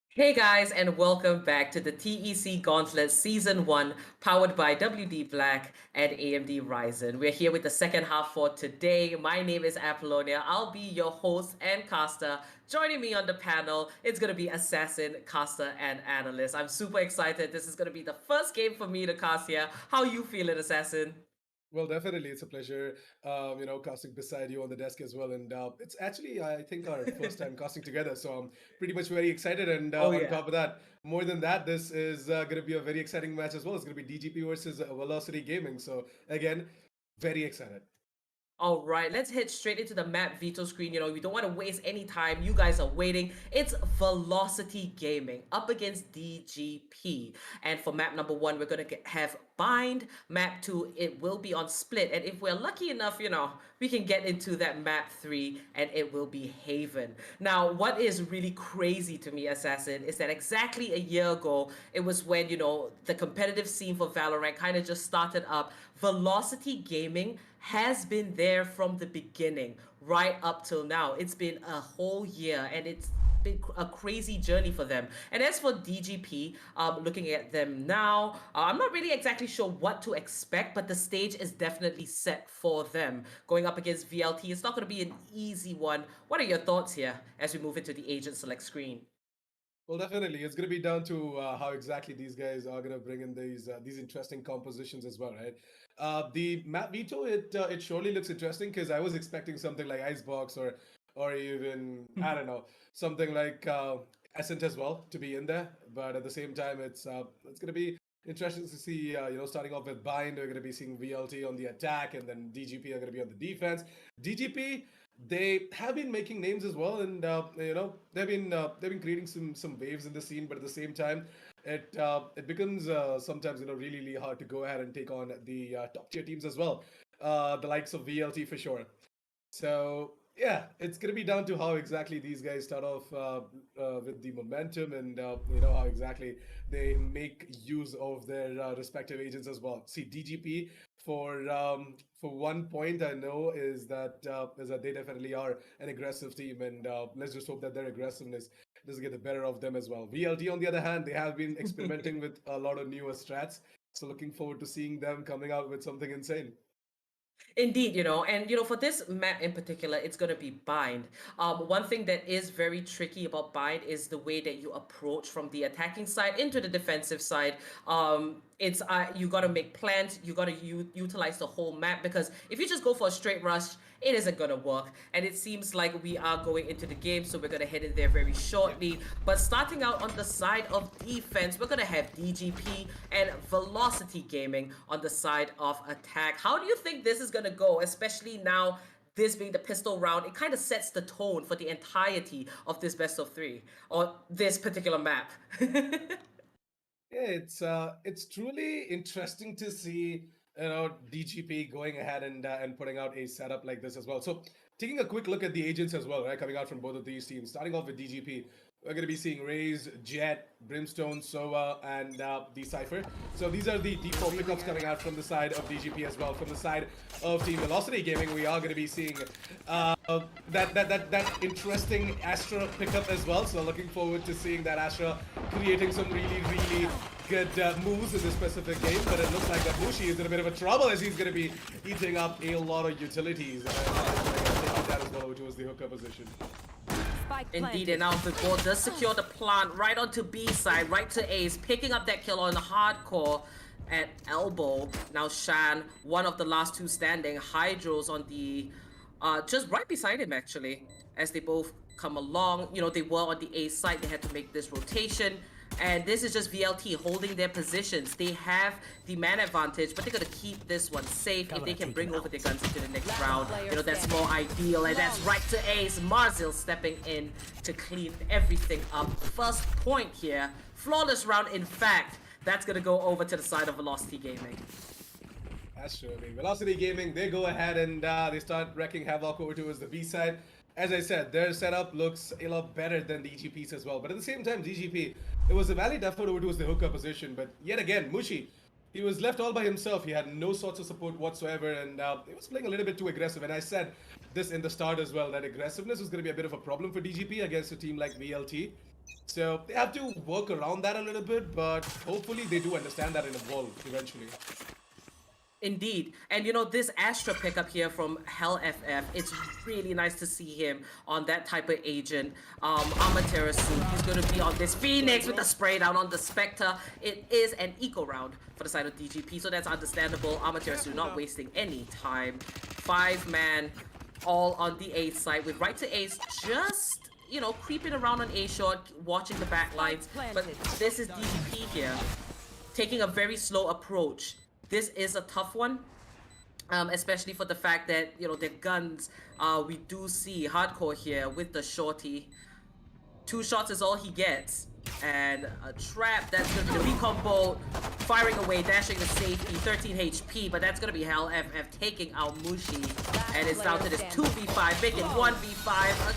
Hey guys, and welcome back to the TEC Gauntlet Season 1, powered by WD Black and AMD Ryzen. We're here with the second half for today. My name is Apollonia. I'll be your host and caster. Joining me on the panel, it's going to be Assassin, caster, and analyst. I'm super excited. This is going to be the first game for me to cast here. How you feeling, Assassin? Well, definitely, it's a pleasure, casting beside you on the desk as well. And it's actually, I think, our first time casting together. So I'm pretty much very excited. And Oh on yeah. top of that, more than that, this is going to be a very exciting match as well. It's going to be DGP versus Velocity Gaming. So again, very excited. All right, let's head straight into the map veto screen. We don't want to waste any time. You guys are waiting. It's Velocity Gaming up against DGP. And for map number 1, we're going to have Bind. Map 2, it will be on Split. And if we're lucky enough, we can get into that map 3 and it will be Haven. Now, what is really crazy to me, Assassin, is that exactly a year ago, it was when, the competitive scene for Valorant kind of just started up. Velocity Gaming has been there from the beginning right up till now. It's been a whole year and it's been a crazy journey for them. And as for DGP, looking at them now, I'm not really exactly sure what to expect, but the stage is definitely set for them. Going up against VLT, it's not going to be an easy one. What are your thoughts here as we move into the agent select screen? Well, definitely, it's going to be down to how exactly these guys are going to bring in these interesting compositions as well, right? The map veto, it surely looks interesting because I was expecting something like Icebox or even I don't know, something like Ascent as well to be in there. But at the same time, it's going to be interesting to see. Starting off with Bind, we're going to be seeing VLT on the attack, and then DGP are going to be on the defense. DGP, they have been making names as well, and they've been creating some waves in the scene. But at the same time, it becomes sometimes really hard to go ahead and take on the top tier teams as well, the likes of VLT for sure. So yeah, it's gonna be down to how exactly these guys start off with the momentum, and how exactly they make use of their respective agents as well. See, DGP for one point I know is that they definitely are an aggressive team, and let's just hope that their aggressiveness doesn't get the better of them as well. VLT on the other hand, they have been experimenting with a lot of newer strats, so looking forward to seeing them coming out with something insane. Indeed, and for this map in particular, it's gonna be bind. One thing that is very tricky about bind is the way that you approach from the attacking side into the defensive side. It's you gotta make plans, you gotta utilize the whole map because if you just go for a straight rush, it isn't gonna work. And it seems like we are going into the game, so we're gonna head in there very Yep. shortly. But starting out on the side of defense, we're gonna have DGP and Velocity Gaming on the side of attack. How do you think this is gonna go, especially now? This being the pistol round, it kind of sets the tone for the entirety of this best of 3 or this particular map. Yeah, it's truly interesting to see DGP going ahead and putting out a setup like this as well. So taking a quick look at the agents as well, right, coming out from both of these teams. Starting off with DGP, we're going to be seeing Raze, Jet, Brimstone, Sova, and the Cypher. So these are the default pickups coming out from the side of DGP as well. From the side of Team Velocity Gaming, we are going to be seeing that interesting Astra pickup as well. So looking forward to seeing that Astra creating some really good moves in this specific game. But it looks like that Mushi is in a bit of a trouble as he's going to be eating up a lot of utilities. Taking that as well, which was the hooker position. Indeed, and now the ball does secure the plant right onto B side, right to Ace, picking up that kill on the hardcore at elbow. Now Shan, one of the last two standing, Hydros on the just right beside him actually, as they both come along. They were on the A side, they had to make this rotation. And this is just VLT holding their positions. They have the man advantage, but they're going to keep this one safe. If they can bring over their guns into the next round, that's more ideal. And that's right to Ace. Marzil stepping in to clean everything up. First point here. Flawless round, in fact. That's going to go over to the side of Velocity Gaming. That's true. I mean, Velocity Gaming, they go ahead and they start wrecking havoc over towards the B side. As I said, their setup looks a lot better than DGP's as well. But at the same time, DGP, it was a valid effort over towards the hooker position. But yet again, Mushi, He was left all by himself. He had no sorts of support whatsoever, and he was playing a little bit too aggressive. And I said this in the start as well, that aggressiveness was going to be a bit of a problem for DGP against a team like VLT. So they have to work around that a little bit, but hopefully they do understand that and evolve eventually. Indeed. And you know, this Astra pickup here from Hell FF, it's really nice to see him on that type of agent. Amaterasu, he's going to be on this Phoenix with the spray down on the Spectre. It is an eco round for the side of DGP, so that's understandable. Amaterasu not wasting any time. 5-man, all on the A side with right to ace just, you know, creeping around on A short, watching the back lines. But this is DGP here, taking a very slow approach. This is a tough one, especially for the fact that, you know, their guns, we do see Hardcore here with the shorty. 2 shots is all he gets. And a trap, that's going to be the recon bolt, firing away, dashing to safety, 13 HP, but that's going to be Hell FF taking out Mushi. And it's down to this 2v5, making 1v5.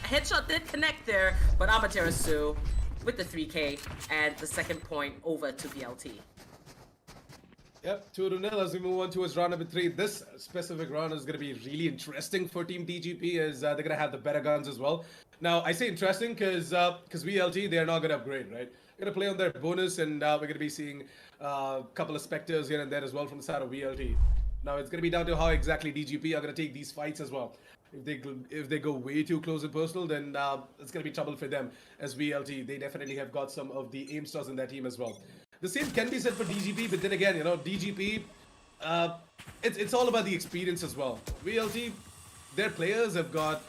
A headshot did connect there, but Amaterasu with the 3K and the second point over to VLT. Yep, 2-0 as we move on towards round number 3. This specific round is going to be really interesting for Team DGP as they're going to have the better guns as well. Now, I say interesting because VLT, they're not going to upgrade, right? They're going to play on their bonus, and we're going to be seeing a couple of Spectres here and there as well from the side of VLT. Now, it's going to be down to how exactly DGP are going to take these fights as well. If they go way too close and personal, then it's going to be trouble for them as VLT. They definitely have got some of the aim stars in their team as well. The same can be said for DGP, but then again, you know, DGP, it's all about the experience as well. VLT, their players have got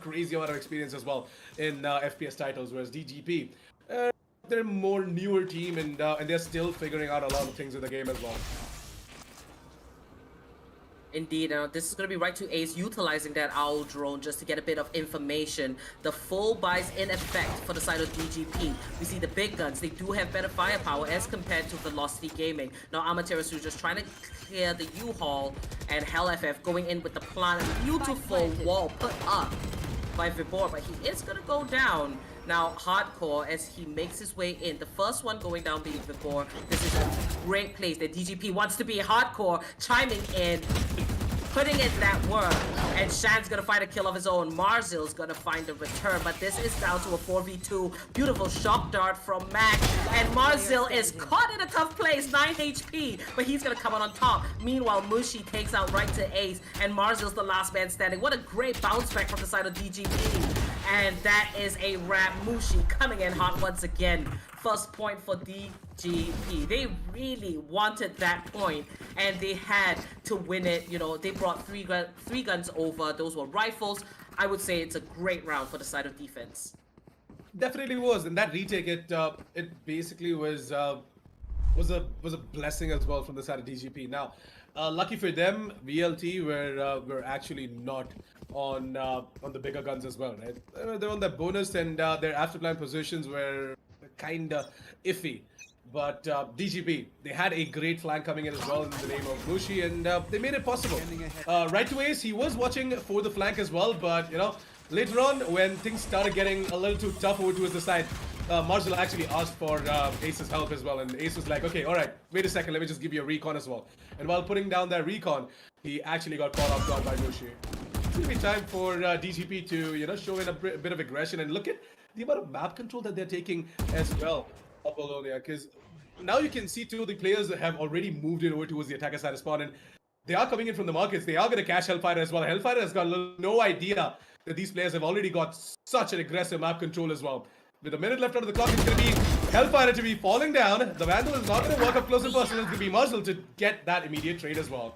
crazy amount of experience as well in FPS titles, whereas DGP, they're a more newer team and they're still figuring out a lot of things in the game as well. Indeed, this is going to be right to Ace, utilizing that Owl drone just to get a bit of information. The full buys in effect for the side of DGP. We see the big guns, they do have better firepower as compared to Velocity Gaming. Now Amaterasu just trying to clear the U-Haul, and Hell FF going in with the plan. A beautiful wall put up by Vibor, but he is going to go down. Now Hardcore, as he makes his way in, the first one going down being Vibor. This is a great place that DGP wants to be. Hardcore chiming in, putting in that work, and Shan's gonna find a kill of his own. Marzil's gonna find a return, but this is down to a 4v2. Beautiful shock dart from Mac, and Marzil is caught in a tough place, 9 HP, but he's gonna come on top. Meanwhile, Mushi takes out right to Ace, and Marzil's the last man standing. What a great bounce back from the side of DGP. And that is a wrap. Mushi coming in hot once again. First point for DGP. They really wanted that point, and they had to win it. You know, they brought three guns over. Those were rifles. I would say it's a great round for the side of defense. Definitely was, and that retake, it basically was a blessing as well from the side of DGP. Now, lucky for them, VLT were actually not on the bigger guns as well, right? They're on that bonus, and their afterplan positions were kinda iffy. But DGP, they had a great flank coming in as well in the name of Mushi, and they made it possible. Right to Ace, he was watching for the flank as well, but you know, later on when things started getting a little too tough over towards the side, Marzil actually asked for Ace's help as well, and Ace was like, okay, alright, wait a second, let me just give you a recon as well. And while putting down that recon, he actually got caught off guard by Mushi. It's gonna be time for DGP to, you know, show in a bit of aggression, and look at the amount of map control that they're taking as well of Bologna, because now you can see two of the players that have already moved in over towards the attacker side of spawn, and they are coming in from the markets. They are going to catch Hellfire as well. Hellfire has got no idea that these players have already got such an aggressive map control as well. With a minute left out of the clock, it's going to be Hellfire to be falling down. The Vandal is not going to work up close and personal. It's going to be Marzil to get that immediate trade as well.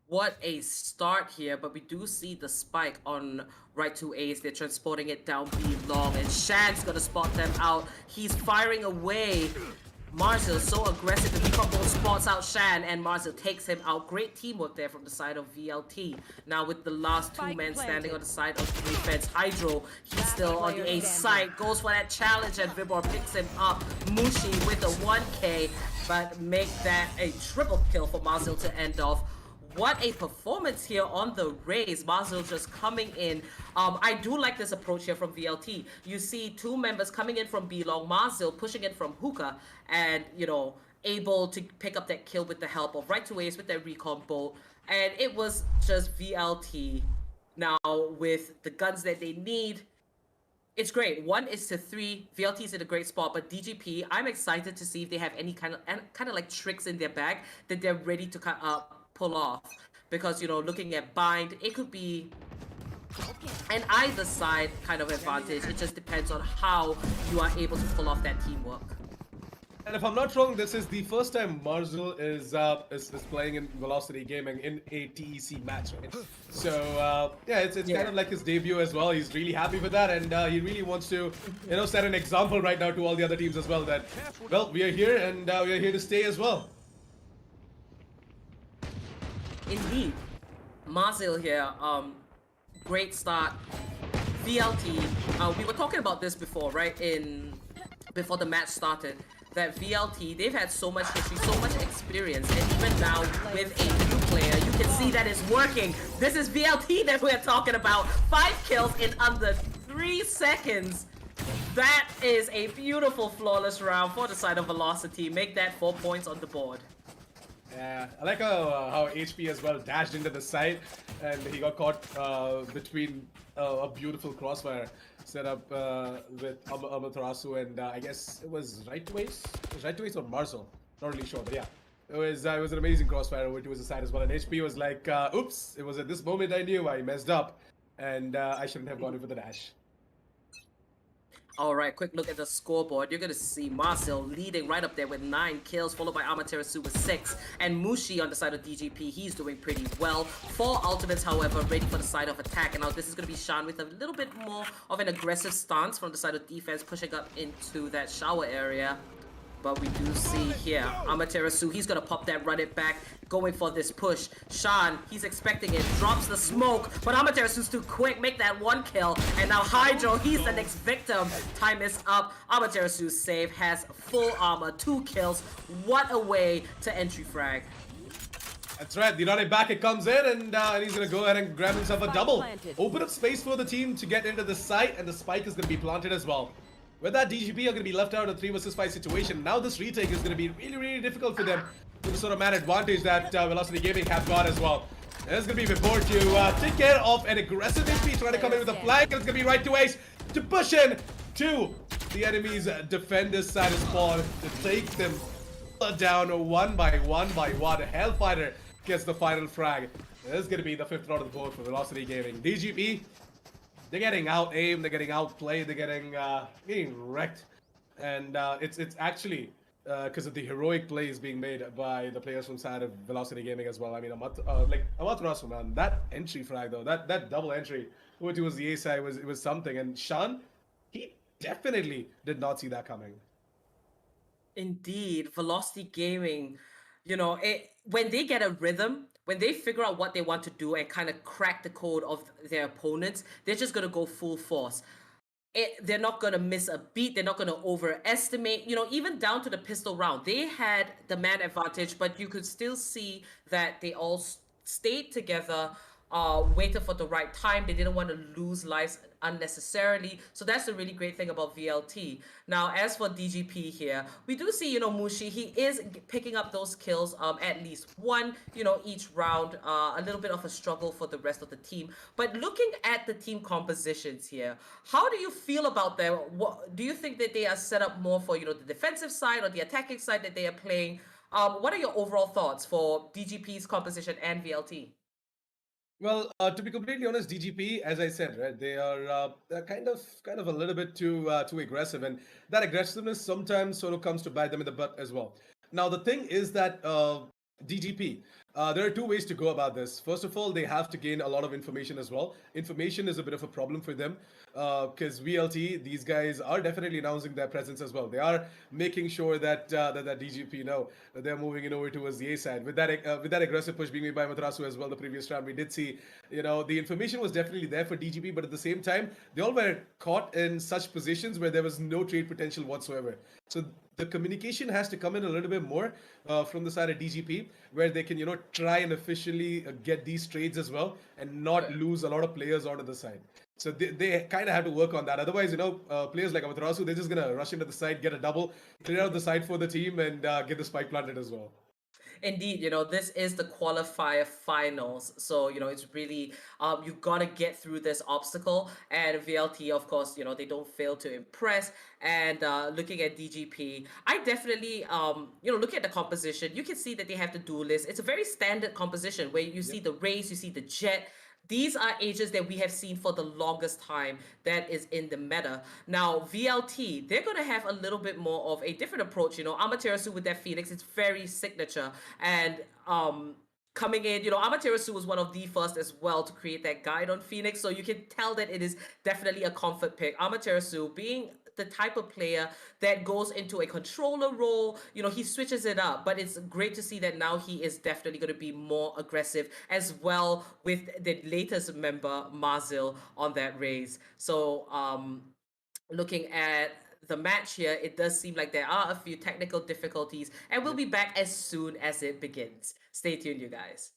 What a start here, but we do see the spike on right to Ace. They're transporting it down B long, and Shan's gonna spot them out. He's firing away. Marzil is so aggressive. The recon bolt spots out Shan, and Marzil takes him out. Great teamwork there from the side of VLT. Now with the last two men standing on the side of defense, Hydro, he's still on the Ace side, goes for that challenge, and Vibor picks him up. Mushi with a 1K, but make that a triple kill for Marzil to end off. what a performance here on the Rays. Mazel just coming in. I do like this approach here from VLT. You see two members coming in from B-Long, Mazel pushing in from Hookah, and, you know, able to pick up that kill with the help of right to Ace with that recon bolt. And it was just VLT now with the guns that they need. It's great. 1-3. VLT's in a great spot, but DGP, I'm excited to see if they have any kind of like tricks in their bag that they're ready to pull off. Because, you know, looking at bind, it could be an either side kind of advantage. It just depends on how you are able to pull off that teamwork. And if I'm not wrong, this is the first time Marzel is playing in Velocity Gaming in a TEC match, right? So yeah, it's kind of like his debut as well. He's really happy with that, and he really wants to, you know, set an example right now to all the other teams as well. That, well, we are here and we are here to stay as well. Indeed, Mazel here. Great start. VLT. We were talking about this before, right? Before the match started. That VLT, they've had so much history, so much experience, and even now with a new player, you can see that it's working. This is VLT that we're talking about. 5 kills in under 3 seconds. That is a beautiful, flawless round for the side of Velocity. Make that 4 points on the board. Yeah, I like how HP as well dashed into the side, and he got caught between a beautiful crossfire set up with Amaterasu, and I guess it was right to Ace? It was right to Ace or Marzo? Not really sure, but yeah. It was an amazing crossfire over to his side as well, and HP was like, oops, it was at this moment I knew I messed up, and I shouldn't have gone in for the dash. Alright, quick look at the scoreboard. You're gonna see Marcel leading right up there with 9 kills, followed by Amaterasu with 6. And Mushi on the side of DGP, he's doing pretty well. 4 ultimates, however, ready for the side of attack. And now this is gonna be Shan with a little bit more of an aggressive stance from the side of defense, pushing up into that shower area. But we do see here, Amaterasu, he's gonna pop that, run it back, going for this push. Shan, he's expecting it, drops the smoke, but Amaterasu's too quick, make that 1 kill. And now Hydro, he's the next victim. Time is up. Amaterasu's save, has full armor, 2 kills. What a way to entry frag. That's right, the running back, it comes in, and he's gonna go ahead and grab himself a double. Open up space for the team to get into the site, and the spike is gonna be planted as well. With that, DGP are going to be left out in a 3 vs 5 situation. Now this retake is going to be really, really difficult for them with the sort of man advantage that Velocity Gaming have got as well. And it's going to be Vibor to take care of an aggressive HP, trying to come in with a flank, and it's going to be right to Ace to push in to the enemy's defender's side of spawn to take them down one by one. Hellfighter gets the final frag. This is going to be the 5th round of the board for Velocity Gaming. DGP, they're getting out-aimed, they're getting outplayed, they're getting wrecked. And it's actually because of the heroic plays being made by the players from side of Velocity Gaming as well. I mean, Amaterasu, man, that entry frag though, that double entry over towards the A side was something. And Shan, he definitely did not see that coming. Indeed, Velocity Gaming, you know, when they get a rhythm, when they figure out what they want to do and kind of crack the code of their opponents, they're just going to go full force. They're not going to miss a beat. They're not going to overestimate, you know, even down to the pistol round. They had the man advantage, but you could still see that they all stayed together, waited for the right time. They didn't want to lose lives unnecessarily. So that's the really great thing about VLT. Now, as for DGP here, we do see, you know, Mushi, he is picking up those kills, at least 1, you know, each round. A little bit of a struggle for the rest of the team. But looking at the team compositions here, how do you feel about them? What do you think that they are set up more for, you know, the defensive side or the attacking side that they are playing? What are your overall thoughts for DGP's composition and VLT? Well, to be completely honest, DGP, as I said, right, they are kind of a little bit too aggressive, and that aggressiveness sometimes sort of comes to bite them in the butt as well. Now, the thing is that DGP, there are 2 ways to go about this. First of all, they have to gain a lot of information as well. Information is a bit of a problem for them because VLT, these guys are definitely announcing their presence as well. They are making sure that that DGP know that they're moving in over towards the A side. With that aggressive push being made by Matarasu as well, the previous round, we did see, you know, the information was definitely there for DGP, but at the same time, they all were caught in such positions where there was no trade potential whatsoever. So the communication has to come in a little bit more from the side of DGP, where they can, you know, try and officially get these trades as well and not lose a lot of players onto the side. So they kind of have to work on that. Otherwise, players like Amaterasu, they're just going to rush into the side, get a double, clear out the side for the team, and get the spike planted as well. Indeed, this is the qualifier finals. So, it's really, you got to get through this obstacle. And VLT, of course, they don't fail to impress. And looking at DGP, I definitely, looking at the composition, you can see that they have the duelist. It's a very standard composition where you see the Raze, you see the Jet. These are agents that we have seen for the longest time that is in the meta. Now, VLT, they're going to have a little bit more of a different approach. Amaterasu with that Phoenix, it's very signature. And coming in, Amaterasu was one of the first as well to create that guide on Phoenix. So you can tell that it is definitely a comfort pick. Amaterasu being the type of player that goes into a controller role, he switches it up, but it's great to see that now he is definitely going to be more aggressive as well with the latest member Marzil on that Raze. So looking at the match here, it does seem like there are a few technical difficulties, and we'll be back as soon as it begins. Stay tuned, you guys.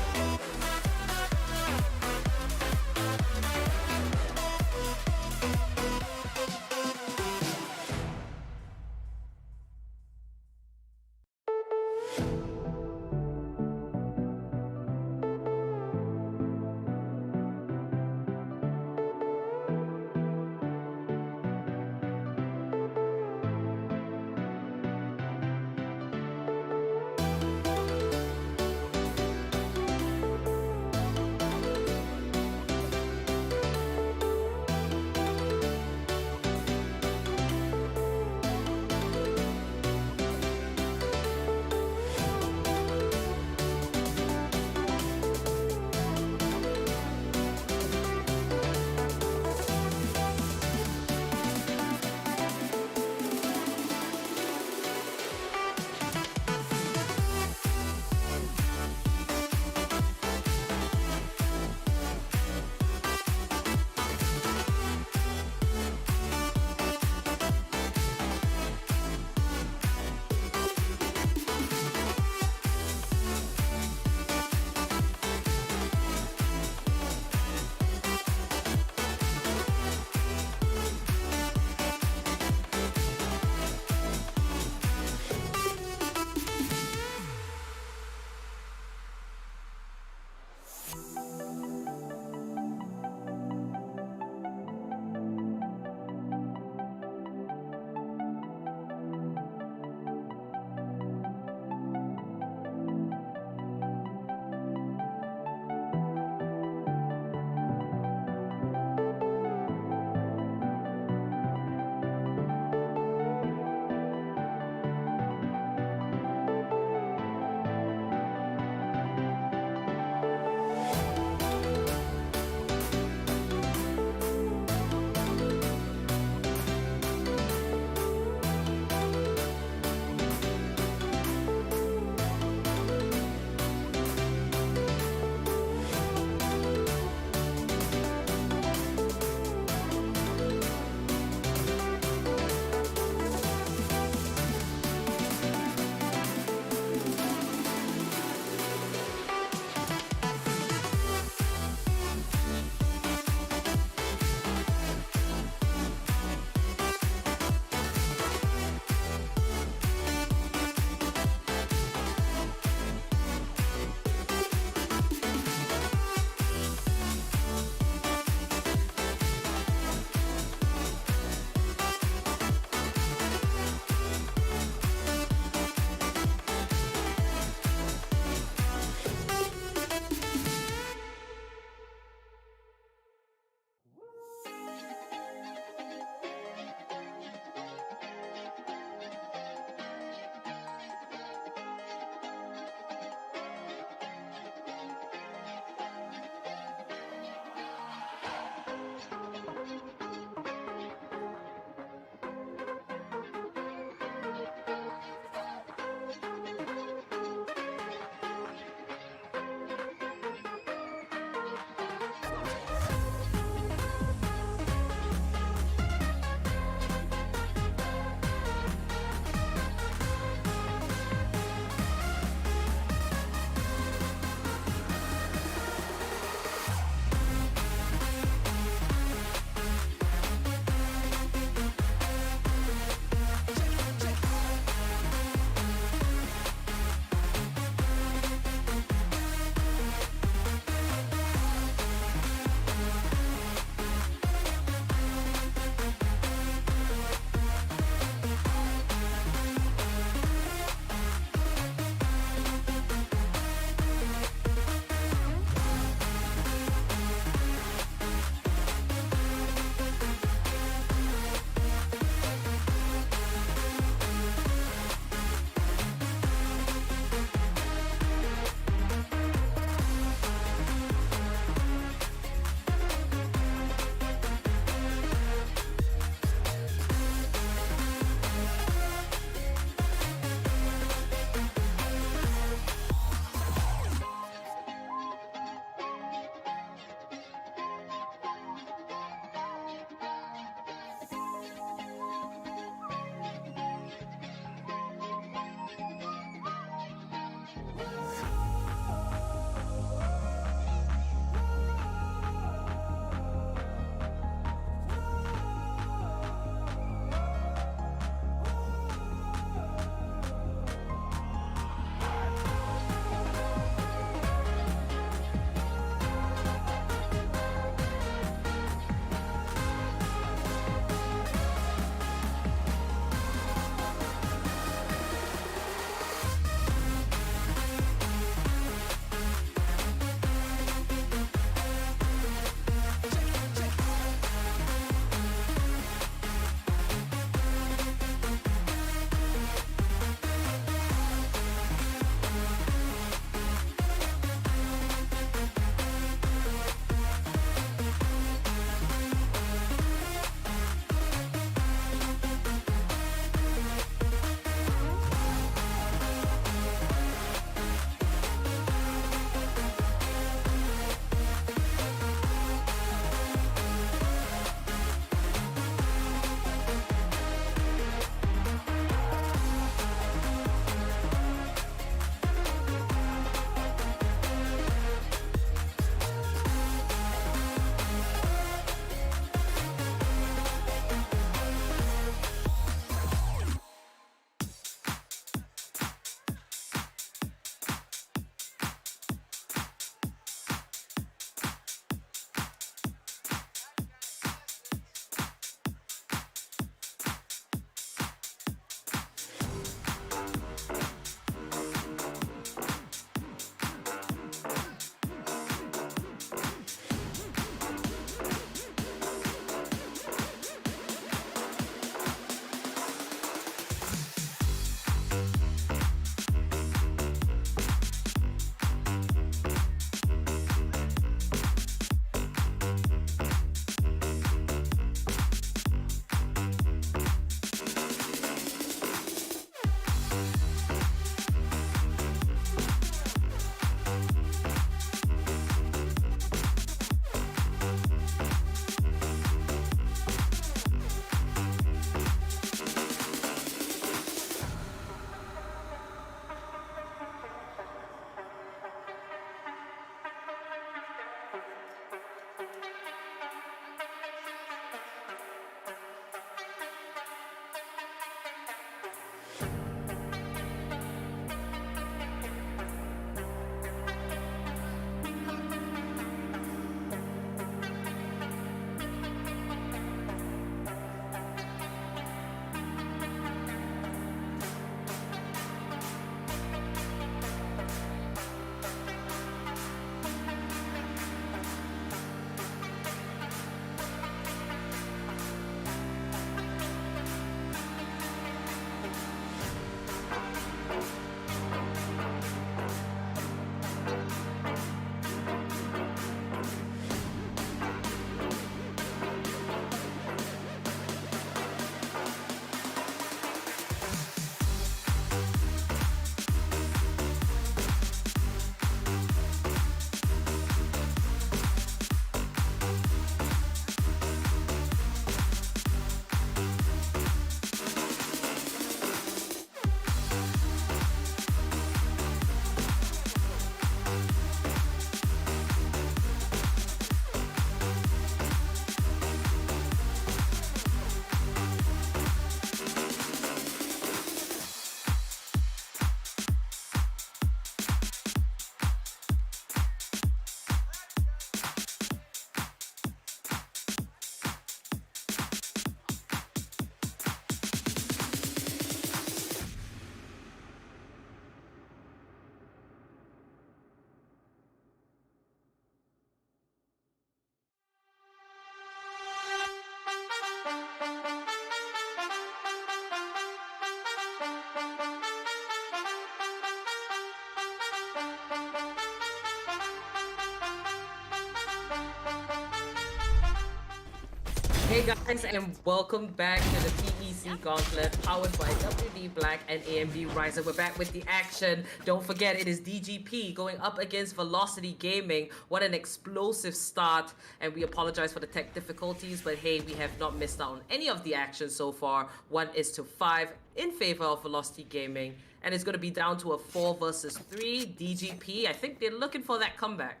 Hey guys, and welcome back to the TEC Gauntlet, powered by WD Black and AMD Ryzen. We're back with the action. Don't forget, it is DGP going up against Velocity Gaming. What an explosive start, and we apologize for the tech difficulties, but hey, we have not missed out on any of the action so far. 1-5 in favor of Velocity Gaming, and it's going to be down to a 4 versus 3. DGP, I think they're looking for that comeback.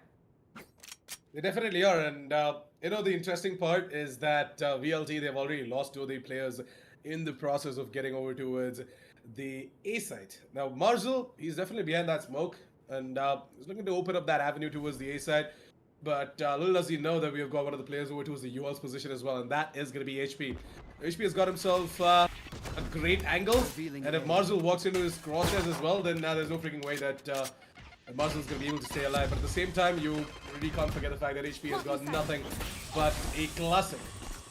They definitely are, and you know the interesting part is that VLT, they've already lost 2 of the players in the process of getting over towards the A site. Now Marzel, he's definitely behind that smoke, and he's looking to open up that avenue towards the A site. But little does he know that we have got one of the players over towards the UL's position as well, and that is going to be HP. HP has got himself a great angle, and if Marzel walks into his crosshairs as well, then there's no freaking way that Marzel's going to be able to stay alive. But at the same time, you really can't forget the fact that HP has got nothing but a classic.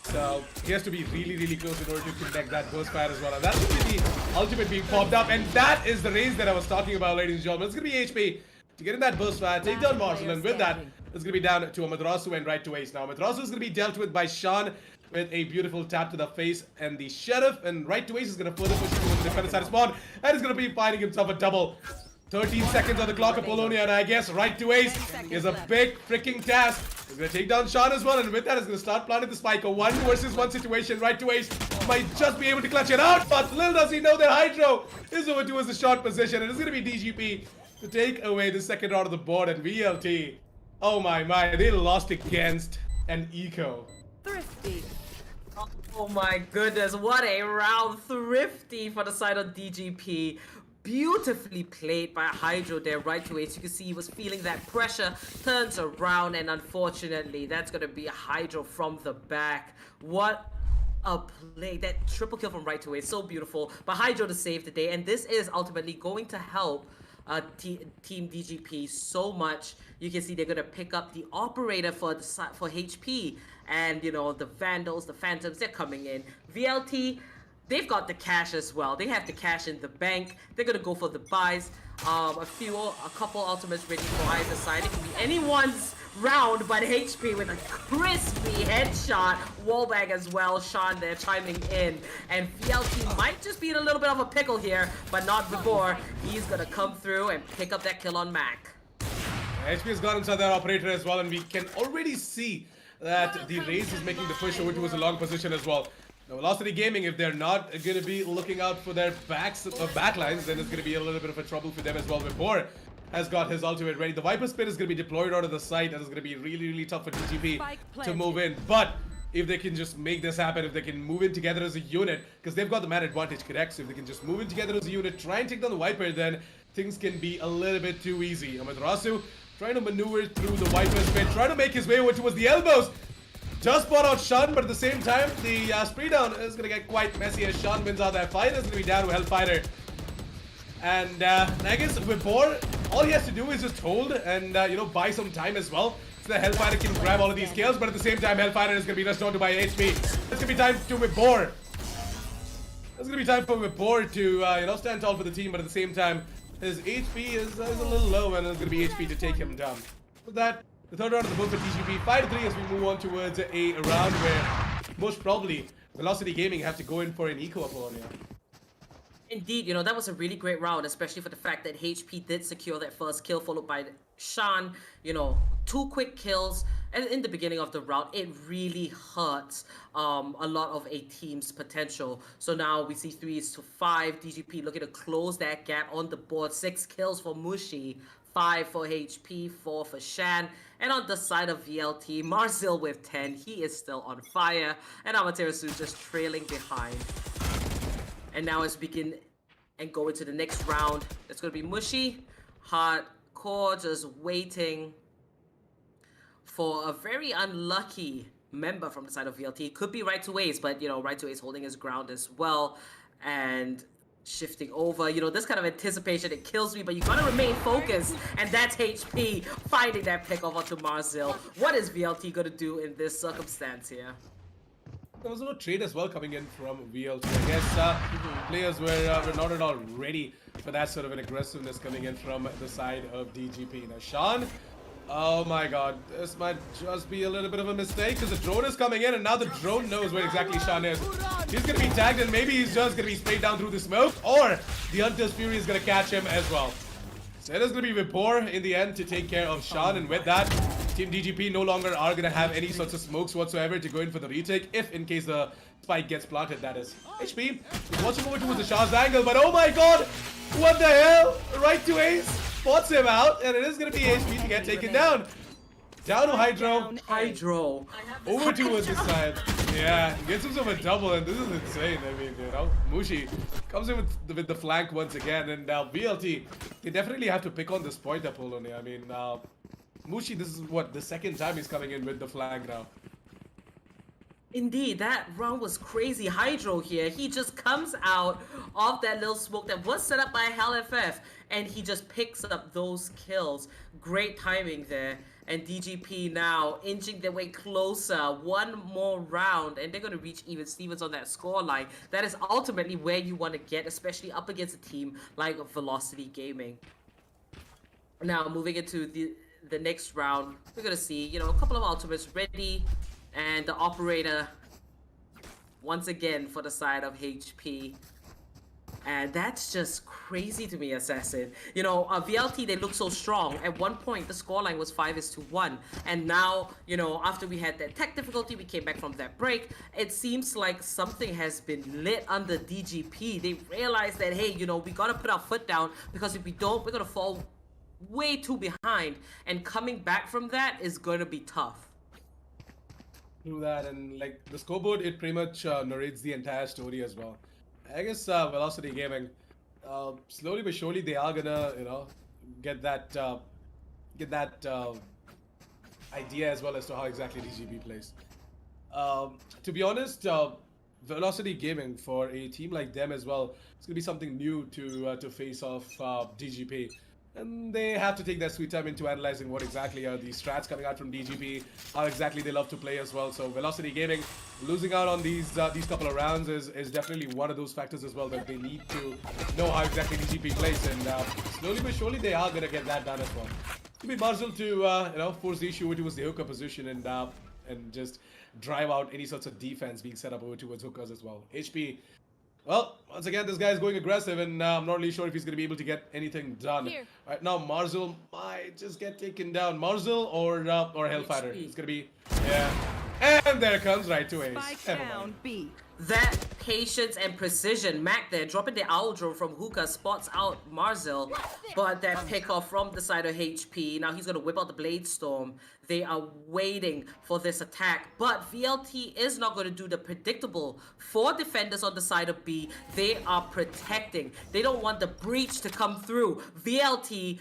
So he has to be really, really close in order to connect that burst fire as well. And that's going to be the ultimate being popped up. And that is the race that I was talking about, ladies and gentlemen. It's going to be HP to get in that burst fire, take down Marzel, and with that, it's going to be down to Amadrasu and right to ace. Now, Amadrasu is going to be dealt with by Sean with a beautiful tap to the face and the Sheriff. And right to ace is going to further push him towards the defender side of spawn. And he's going to be finding himself a double. 13 seconds on the clock, Apollonia, and I guess right to ace is a big freaking task. He's going to take down Sean as well, and with that, he's going to start planting the spike. A 1 versus 1 situation. Right to ace might just be able to clutch it out, but little does he know that Hydro is over towards the short position, and it's going to be DGP to take away the second round of the board. And VLT, oh my, they lost against an Eco. Thrifty. Oh my goodness, what a round. Thrifty for the side of DGP. Beautifully played by Hydro there, right to ace. You can see he was feeling that pressure, turns around, and unfortunately, that's going to be a Hydro from the back. What a play. That triple kill from right to ace, so beautiful. But Hydro to save the day, and this is ultimately going to help Team DGP so much. You can see they're going to pick up the operator for HP, and you know, the Vandals, the Phantoms, they're coming in. VLT, they've got the cash as well. They have the cash in the bank. They're gonna go for the buys. A couple ultimates ready for either side. It can be anyone's round, but HP with a crispy headshot. Wallbang as well. Sean there chiming in, and VLT might just be in a little bit of a pickle here, but not before. He's gonna come through and pick up that kill on Mac. HP has got inside that operator as well, and we can already see that the Raze is making the push over towards a long position as well. Now, Velocity Gaming, if they're not going to be looking out for their backlines, then it's going to be a little bit of a trouble for them as well. Vibor has got his ultimate ready. The Viper Spin is going to be deployed out of the site, and it's going to be really, really tough for DGP to move in. But if they can just make this happen, if they can move in together as a unit, because they've got the man advantage, correct? So if they can just move in together as a unit, try and take down the Viper, then things can be a little bit too easy. Amadrasu trying to maneuver through the Viper Spin, trying to make his way over towards the elbows. Just bought out Sean, but at the same time, the spree down is going to get quite messy as Sean wins out that fight. It's going to be down to Hellfighter. And I guess Vibor, all he has to do is just hold and, you know, buy some time as well. So the Hellfighter can grab all of these kills, but at the same time, Hellfighter is going to be rushed onto by HP. It's going to be time to Vibor. It's going to be time for Vibor to, you know, stand tall for the team, but at the same time, his HP is a little low, and it's going to be HP to take him down. With that, the third round of the book for DGP, 5-3 as we move on towards a round where most probably Velocity Gaming have to go in for an eco Apollonia. Indeed, you know, that was a really great round, especially for the fact that HP did secure that first kill, followed by Sean. You know, 2 quick kills, and in the beginning of the round, it really hurts a lot of a team's potential. So now we see 3-5, DGP looking to close that gap on the board. 6 kills for Mushi, 5 for HP, 4 for Shan. And on the side of VLT, Marzel with 10. He is still on fire. And Amaterasu just trailing behind. And now as we begin and go into the next round, it's going to be Mushi, Hardcore, just waiting for a very unlucky member from the side of VLT. Could be right to ace, but, you know, right to ace holding his ground as well. And shifting over, you know, this kind of anticipation, it kills me, but you gotta remain focused, and that's HP finding that pick off onto Marzel. What is VLT gonna do in this circumstance here? There was no trade as well coming in from VLT. I guess players were not at all ready for that sort of an aggressiveness coming in from the side of DGP. Now, Sean Oh my god, this might just be a little bit of a mistake because the drone is coming in and now the drone knows where exactly Shan is. He's gonna be tagged and maybe he's just gonna be sprayed down through the smoke, or the Hunter's Fury is gonna catch him as well. So it is gonna be Vapor in the end to take care of Shan, and with that, Team DGP no longer are gonna have any sorts of smokes whatsoever to go in for the retake, if in case the spike gets planted, that is. HP is watching over towards the Shan's angle, but oh my god! What the hell? Right to ace, spots him out, and it is gonna be HP to get taken down. Down to Hydro. Over towards this side. Yeah, gets himself a double, and this is insane. I mean, you know, Mushi comes in with the flank once again, and now VLT, they definitely have to pick on this pointer pull only. I mean, Mushi, this is what, the second time he's coming in with the flank now. Indeed, that round was crazy. Hydro here, he just comes out of that little smoke that was set up by HellFF, and he just picks up those kills. Great timing there. And DGP now inching their way closer. One more round, and they're going to reach even Stevens on that scoreline. That is ultimately where you want to get, especially up against a team like Velocity Gaming. Now, moving into the next round, we're going to see, you know, a couple of ultimates ready. And the operator, once again, for the side of HP. And that's just crazy to me, Assassin. You know, VLT, they look so strong. At one point, the scoreline was 5-1. And now, you know, after we had that tech difficulty, we came back from that break. It seems like something has been lit under DGP. They realized that, hey, you know, we got to put our foot down, because if we don't, we're going to fall way too behind. And coming back from that is going to be tough. Through that, and like the scoreboard, it pretty much narrates the entire story as well. I guess Velocity Gaming, slowly but surely, they are gonna, you know, get that idea as well as to how exactly DGP plays. To be honest, Velocity Gaming, for a team like them as well, it's gonna be something new to face off DGP. And they have to take their sweet time into analyzing what exactly are the strats coming out from DGP, how exactly they love to play as well. So Velocity Gaming losing out on these couple of rounds is definitely one of those factors as well, that they need to know how exactly DGP plays. And slowly but surely they are gonna get that done as well. To be Marshall to you know, force the issue over towards the hooker position and just drive out any sorts of defense being set up over towards hookers as well. HP. Well, once again, this guy is going aggressive, and I'm not really sure if he's going to be able to get anything done. Right now, Marzel might just get taken down. Marzel or Hellfighter. It's going to be, yeah. And there comes right to ace. Down B. That patience and precision. Mac there, dropping the owl drone from Hookah, spots out Marzel, but that pickoff from the side of HP. Now he's going to whip out the Blade Storm. They are waiting for this attack, but VLT is not going to do the predictable. 4 defenders on the side of B, they are protecting. They don't want the breach to come through. VLT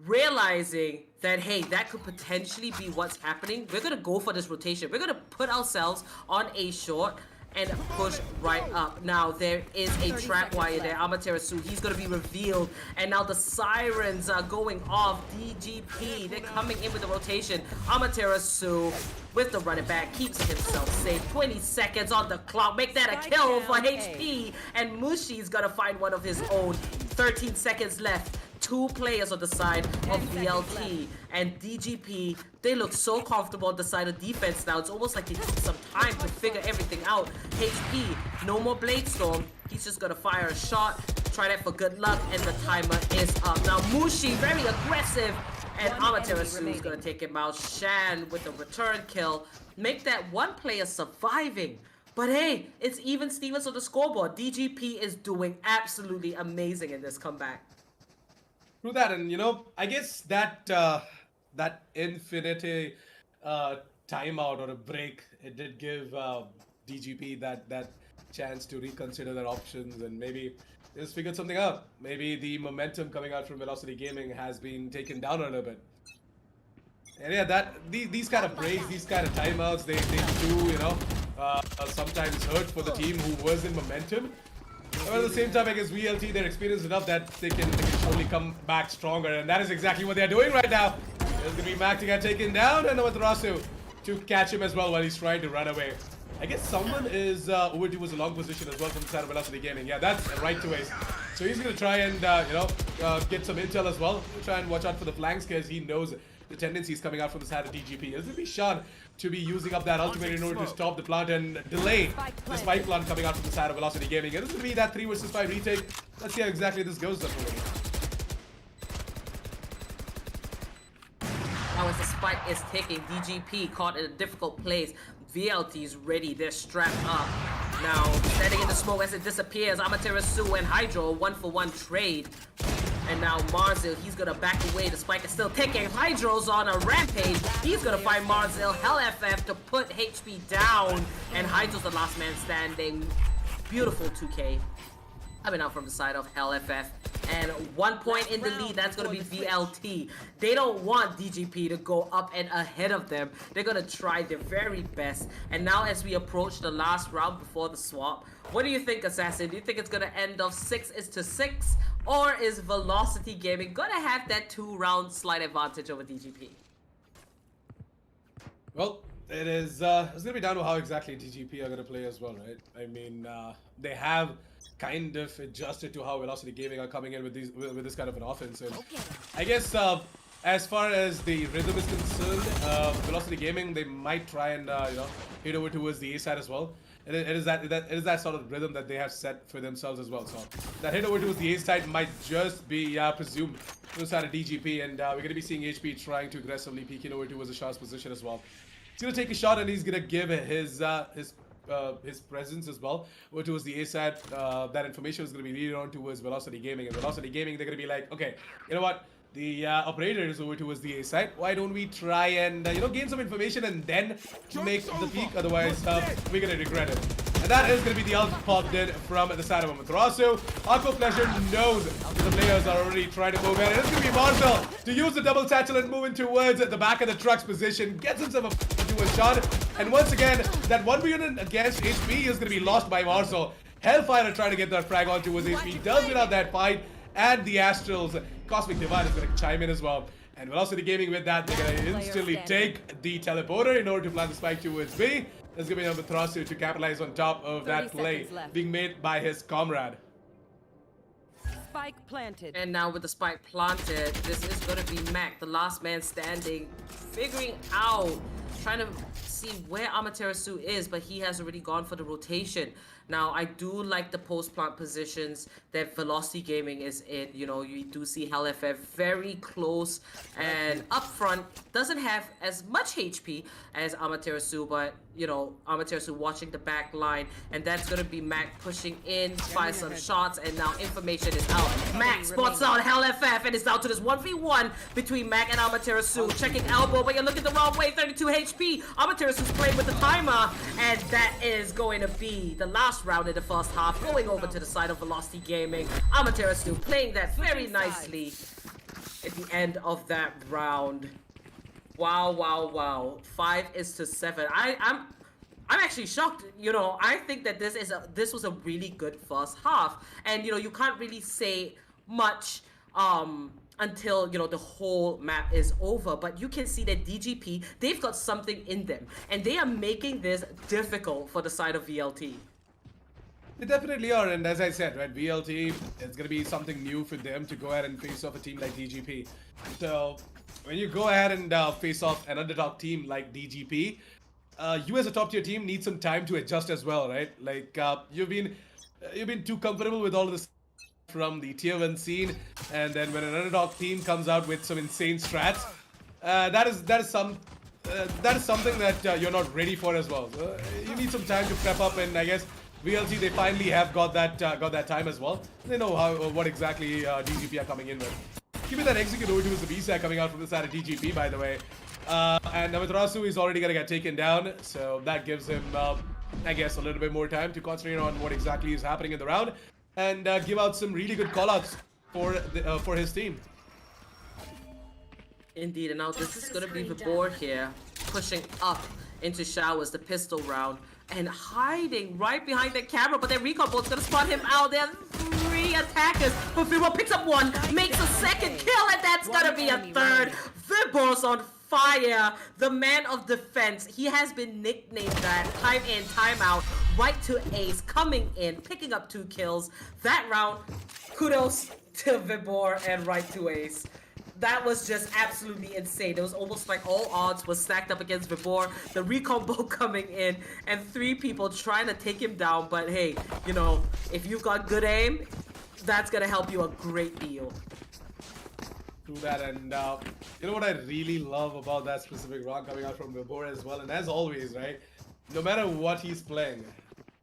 realizing that, hey, that could potentially be what's happening. We're going to go for this rotation. We're going to put ourselves on A short and push right up. Now there is a trap wire there. Amaterasu, he's gonna be revealed, and now the sirens are going off. DGP, they're coming in with the rotation. Amaterasu with the running back keeps himself safe. 20 seconds on the clock, make that a kill for HP, and Mushi's gonna find one of his own. 13 seconds left. 2 players on the side of VLT, and DGP, they look so comfortable on the side of defense now. It's almost like they took some time to figure everything out. HP, no more Blade Storm. He's just gonna fire a shot, try that for good luck, and the timer is up. Now Mushi, very aggressive, and Amaterasu is gonna take him out. Shan with a return kill, make that one player surviving. But hey, it's even Stevens on the scoreboard. DGP is doing absolutely amazing in this comeback. Through that, and you know, I guess that that infinity timeout or a break, it did give DGP that chance to reconsider their options and maybe just figured something out. Maybe the momentum coming out from Velocity Gaming has been taken down a little bit. And yeah, these kind of breaks, these kind of timeouts, they do, you know, sometimes hurt for the team who was in momentum. But at the same time, I guess VLT, they're experienced enough that they can surely come back stronger, and that is exactly what they're doing right now. There's gonna be Mac to get taken down, and Amaterasu to catch him as well while he's trying to run away. I guess someone is over towards a long position as well from the side of Velocity Gaming. Yeah, that's right to ace. So he's going to try and, get some intel as well. Try and watch out for the flanks because he knows the tendencies coming out from the side of DGP. He's going to be Sean to be using up that ultimate in order to stop the plant and delay the spike plant coming out from the side of Velocity Gaming. And this is going to be that 3 versus 5 retake. Let's see how exactly this goes. Now as the spike is taking, DGP caught in a difficult place. VLT is ready, they're strapped up. Now, standing in the smoke as it disappears, Amaterasu and Hydro, 1-for-1 trade. And now Marzil, he's gonna back away, the spike is still ticking. Hydro's on a rampage, he's gonna find Marzil, Hell FF to put HP down. And Hydro's the last man standing. Beautiful 2K. Coming out from the side of Hell FF. And 1 point in the lead, that's going to be VLT. They don't want DGP to go up and ahead of them. They're going to try their very best. And now as we approach the last round before the swap, what do you think, Assassin? Do you think it's going to end off 6-6? Or is Velocity Gaming going to have that 2-round slight advantage over DGP? Well, it is. It's going to be down to how exactly DGP are going to play as well, right? I mean, they have kind of adjusted to how Velocity Gaming are coming in with this kind of an offense. And I guess as far as the rhythm is concerned, Velocity Gaming, they might try and hit over towards the A side as well. It is that sort of rhythm that they have set for themselves as well. So that hit over towards the A side might just be presumed to the side of DGP, and we're going to be seeing HP trying to aggressively peek in over towards the Shah's position as well. He's going to take a shot and he's going to give his presence as well over towards the A side. That information is going to be leading on towards Velocity Gaming, and Velocity Gaming, they're going to be like, okay, you know what? The operator is over towards the A side. Why don't we try and gain some information and then make the peak? Otherwise, we're gonna regret it. And that is gonna be the ult popped in from the side of Amaterasu. Aqua Pleasure knows the players are already trying to move in. It's gonna be Marcel to use the double satchel and move in towards the back of the truck's position. Gets himself a shot. And once again, that 1v1 against HP is gonna be lost by Marcel. Hellfire trying to get that frag on towards HP. Does win out that fight. And the Astral's Cosmic Divine is going to chime in as well. And Velocity Gaming with that, they're going to instantly take the teleporter in order to plant the spike towards B. There's going to be Amaterasu to capitalize on top of that play being made by his comrade. Spike planted. And now with the spike planted, this is going to be Mac, the last man standing, figuring out, trying to see where Amaterasu is, but he has already gone for the rotation. Now, I do like the post-plant positions that Velocity Gaming is in. You do see Hell FF very close and up front. Doesn't have as much HP as Amaterasu, but, Amaterasu watching the back line. And that's going to be Mac pushing in, fire some shots, and now information is out. Mac spots out Hell FF, and it's down to this 1v1 between Mac and Amaterasu. Checking elbow, but you're looking the wrong way, 32 HP. Amaterasu's playing with the timer, and that is going to be the last round in the first half, going over to the side of Velocity Gaming. Amaterasu playing that very nicely at the end of that round. Wow. 5-7. I'm actually shocked. I think that this was a really good first half, and you can't really say much until the whole map is over. But you can see that DGP, they've got something in them, and they are making this difficult for the side of VLT. They definitely are, and as I said, right, VLT, it's going to be something new for them to go ahead and face off a team like DGP. So when you go ahead and face off an underdog team like DGP, you as a top tier team need some time to adjust as well, right? Like you've been too comfortable with all of this from the tier 1 scene, and then when an underdog team comes out with some insane strats, that is something that you're not ready for as well. So you need some time to prep up, and I guess VLT, they finally have got that time as well. They know what exactly DGP are coming in with. Give me that execute over to the B side coming out from the side of DGP, by the way. And Amaterasu is already gonna get taken down, so that gives him, I guess, a little bit more time to concentrate on what exactly is happening in the round, and give out some really good callouts for his team. Indeed, and now this is gonna be the board here, pushing up into Showers, the pistol round, and hiding right behind the camera, but their recon bolt's gonna spot him out. There are 3 attackers, but Vibor picks up one, makes a second kill, and that's gonna be a third. Vibor's on fire, the man of defense. He has been nicknamed that time in, time out. Right to ace, coming in, picking up 2 kills. That round, kudos to Vibor and right to ace. That was just absolutely insane. It was almost like all odds was stacked up against Vibor. The recombo coming in and 3 people trying to take him down. But hey, you know, if you've got good aim, that's gonna help you a great deal. True that, and you know what I really love about that specific round coming out from Vibor as well, and as always, right, no matter what he's playing,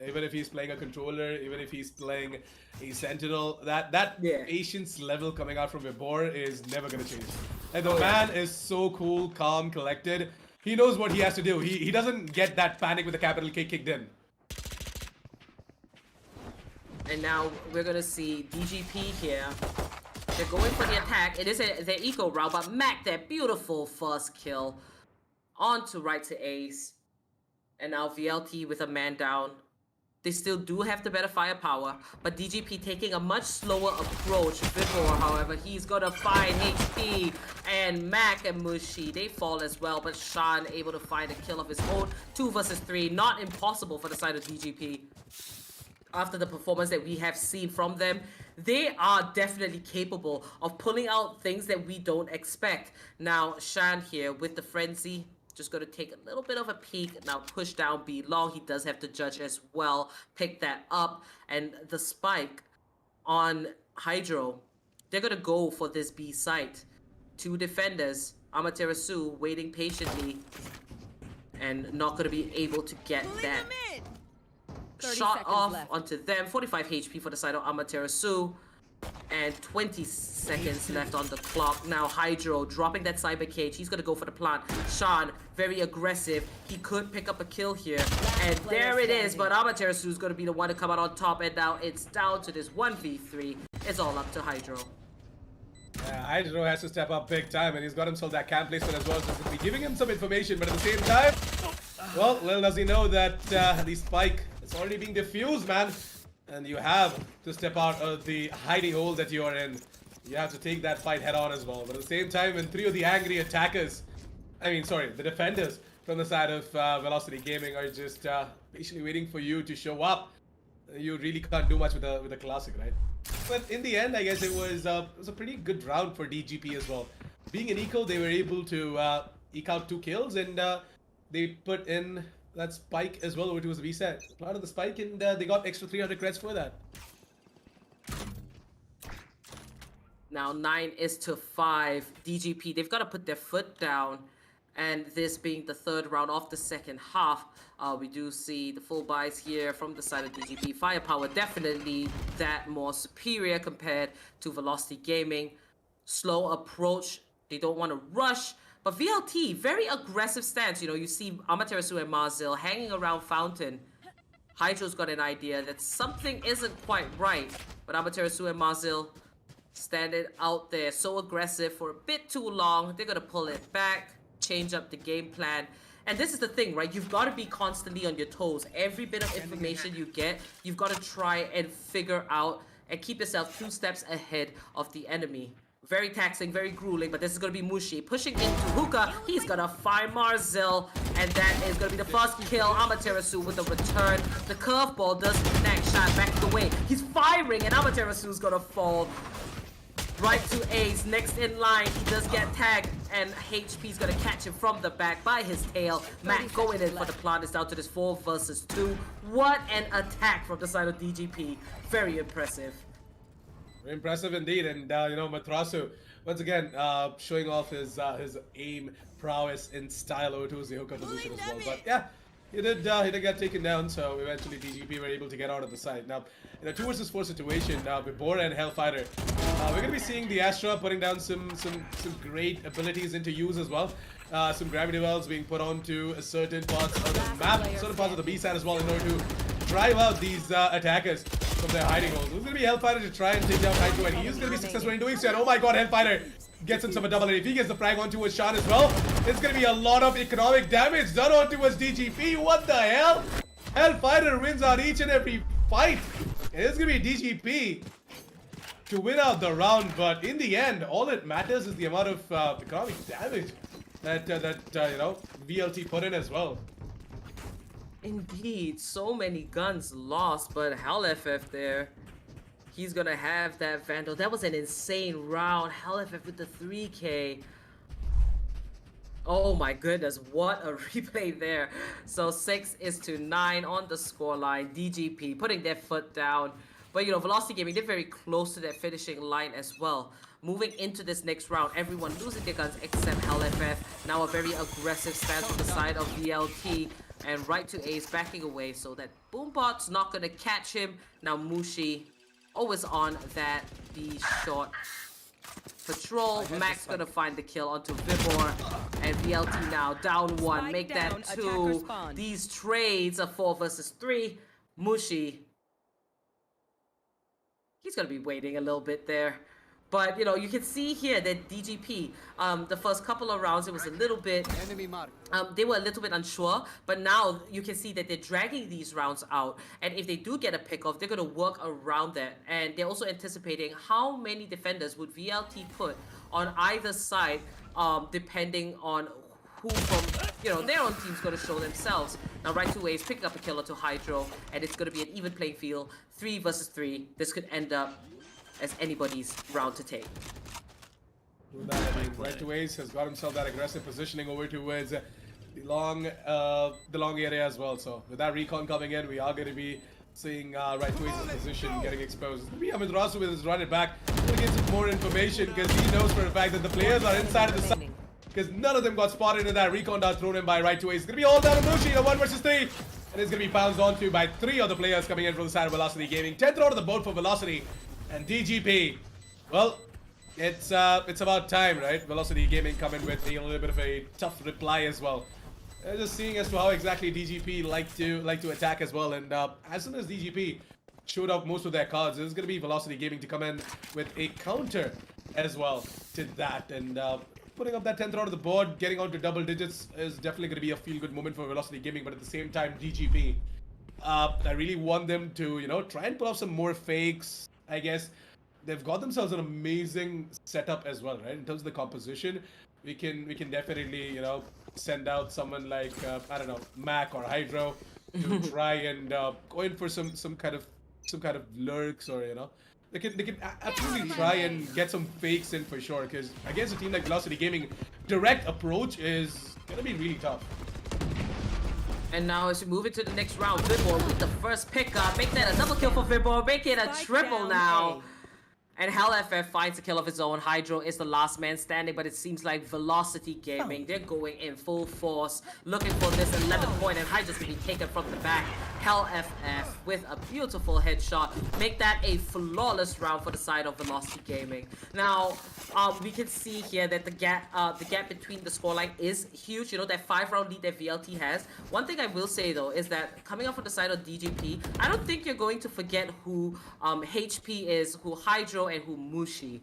even if he's playing a controller, even if he's playing a sentinel, that patience level coming out from Vibor is never gonna change. Like the man is so cool, calm, collected. He knows what he has to do. He doesn't get that panic with the capital K kicked in. And now we're gonna see DGP here. They're going for the attack. It is their eco route, but Mac, that beautiful first kill. On to right to ace. And now VLT with a man down. They still do have the better firepower, but DGP taking a much slower approach. Vibor, however, he's gonna find HP, and Mac and Mushi, they fall as well, but Shan able to find a kill of his own. 2 versus 3, not impossible for the side of DGP. After the performance that we have seen from them, they are definitely capable of pulling out things that we don't expect. Now, Shan here with the frenzy, just going to take a little bit of a peek. Now push down B long. He does have to judge as well. Pick that up. And the spike on Hydro. They're going to go for this B site. 2 defenders. Amaterasu waiting patiently. And not going to be able to get that shot off onto them. 45 HP for the side of Amaterasu. And 20 seconds left on the clock. Now Hydro dropping that cyber cage. He's gonna go for the plant. Shan, very aggressive. He could pick up a kill here. And there it is. But Amaterasu is gonna be the one to come out on top. And now it's down to this 1v3. It's all up to Hydro. Yeah, Hydro has to step up big time, and he's got himself that camp placement as well. So we'll be giving him some information, but at the same time, well, little does he know that the spike is already being diffused, man. And you have to step out of the hiding hole that you are in. You have to take that fight head on as well. But at the same time, when 3 of the angry attackers, the defenders from the side of Velocity Gaming are just patiently waiting for you to show up, you really can't do much with a classic, right? But in the end, I guess it was a pretty good round for DGP as well. Being an eco, they were able to eke out 2 kills, and they put in that spike as well, which was reset. Part of the spike, and they got extra 300 creds for that. Now 9-5. DGP, they've got to put their foot down. And this being the 3rd round of the second half, we do see the full buys here from the side of DGP. Firepower definitely that more superior compared to Velocity Gaming. Slow approach. They don't want to rush. But VLT, very aggressive stance. You know, you see Amaterasu and Marzil hanging around Fountain. Hydro's got an idea that something isn't quite right. But Amaterasu and Marzil standing out there so aggressive for a bit too long. They're going to pull it back, change up the game plan. And this is the thing, right? You've got to be constantly on your toes. Every bit of information you get, you've got to try and figure out and keep yourself 2 steps ahead of the enemy. Very taxing, very grueling, but this is going to be Mushi pushing into Hookah. He's going to find Marzil, and that is going to be the first kill. Amaterasu with a return. The curveball does connect. Shot back the way. He's firing, and Amaterasu is going to fall. Right to Ace, next in line. He does get tagged, and HP's going to catch him from the back by his tail. Matt going in for the plant. Is down to this 4 versus 2. What an attack from the side of DGP. Very impressive. Impressive indeed, and Matrasu once again showing off his aim prowess in style over to the hooker position as well. But yeah, he did get taken down, so eventually DGP were able to get out of the side. Now, in a 2 versus 4 situation, Vibor and Hellfighter, we're gonna be seeing the Astra putting down some great abilities into use as well. Some gravity wells being put onto certain parts of the map, certain parts of the B side as well, in order to drive out these attackers from their hiding holes. It's going to be Hellfighter to try and take down Hydro, and he is going to be successful in doing so. And oh my god, Hellfighter gets himself a double hit. If he gets the frag onto his Shan as well, it's going to be a lot of economic damage done onto his DGP. What the hell? Hellfighter wins out each and every fight. And it's going to be DGP to win out the round, but in the end, all that matters is the amount of economic damage that you know, VLT put in as well. Indeed, so many guns lost, but HellFF there. He's gonna have that Vandal. That was an insane round. HellFF with the 3K. Oh my goodness, what a replay there. So 6-9 on the scoreline. DGP putting their foot down. But you know, Velocity Gaming, they're very close to that finishing line as well. Moving into this next round, everyone losing their guns except HellFF. Now a very aggressive stance on the side of VLT. And right to Ace backing away so that Boombot's not gonna catch him. Now Mushi always on that B short patrol. Max gonna find the kill onto Vibor, and VLT now down one. Spike Make down, that attacker 2. spawn. These trades are 4 versus 3. Mushi, he's gonna be waiting a little bit there. But you know, you can see here that DGP, the first couple of rounds, it was a little bit, they were a little bit unsure. But now you can see that they're dragging these rounds out. And if they do get a pick off, they're gonna work around that. And they're also anticipating how many defenders would VLT put on either side, depending on who from, you know, their own team's gonna show themselves. Now right two ways, picking up a killer to Hydro, and it's gonna be an even playing field, 3 versus 3. This could end up as anybody's round to take. Right to Ace has got himself that aggressive positioning over towards the long area as well. So with that recon coming in, we are going to be seeing right to Ace's position getting exposed. It's going to be Amiterasu with his run it back. Going to get some more information because he knows for a fact that the players are inside of the side. Because none of them got spotted in that recon dart thrown in by right to Ace. It's going to be all down to Mushi, a 1 versus 3. And it's going to be pounced onto by 3 of the players coming in from the side of Velocity Gaming. 10th round of the board for Velocity. And DGP, well, it's about time, right? Velocity Gaming coming with a little bit of a tough reply as well. Just seeing as to how exactly DGP like to attack as well. And as soon as DGP showed up most of their cards, it's gonna be Velocity Gaming to come in with a counter as well to that. And putting up that 10th round of the board, getting onto double digits is definitely gonna be a feel-good moment for Velocity Gaming. But at the same time, DGP, I really want them to, you know, try and pull off some more fakes. I guess they've got themselves an amazing setup as well, right? In terms of the composition, we can definitely, you know, send out someone like I don't know, Mac or Hydro to try and go in for some kind of lurks, or you know, they can absolutely try and get some fakes in for sure. Because against a team like Velocity Gaming, direct approach is gonna be really tough. And now as we move into the next round, Vibor with the first pickup. Make that a double kill for Vibor. Make it a triple now. And HellFF finds a kill of his own. Hydro is the last man standing, but it seems like Velocity Gaming, they're going in full force, looking for this 11th point, and Hydro's gonna be taken from the back. HellFF with a beautiful headshot. Make that a flawless round for the side of Velocity Gaming. Now, we can see here that the gap between the scoreline is huge. You know, that 5-round lead that VLT has. One thing I will say though is that coming up from the side of DGP, I don't think you're going to forget who HP is, who Hydro, and who Mushi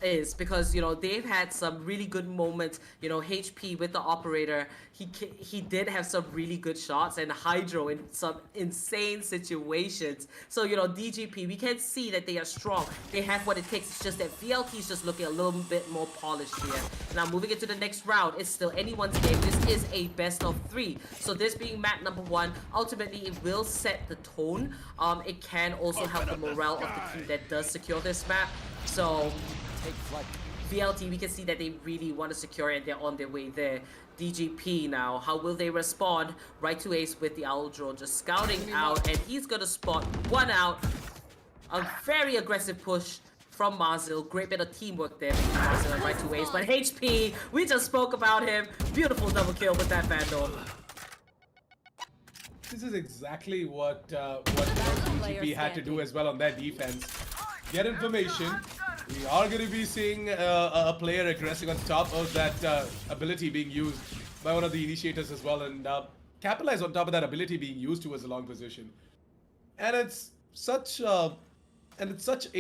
is, because you know they've had some really good moments. You know, HP with the operator, he did have some really good shots, and Hydro in some insane situations. So you know, DGP, we can see that they are strong. They have what it takes. It's just that VLT is just looking a little bit more polished here. Now moving into the next round, it's still anyone's game. This is a best of 3. So this being map number 1, ultimately it will set the tone. It can also help the morale of the team that does secure this map. So VLT, we can see that they really want to secure it and they're on their way there. DGP now, how will they respond? Right to Ace with the Owl Drone just scouting out, and he's gonna spot one out. A very aggressive push from Marzil. Great bit of teamwork there between Marzil and Right to Ace. But HP, we just spoke about him. Beautiful double kill with that Vandal. This is exactly what DGP had to do as well on their defense. Get information. We are going to be seeing a player aggressing on top of that ability being used by one of the initiators as well, and capitalize on top of that ability being used towards a long position. And it's such a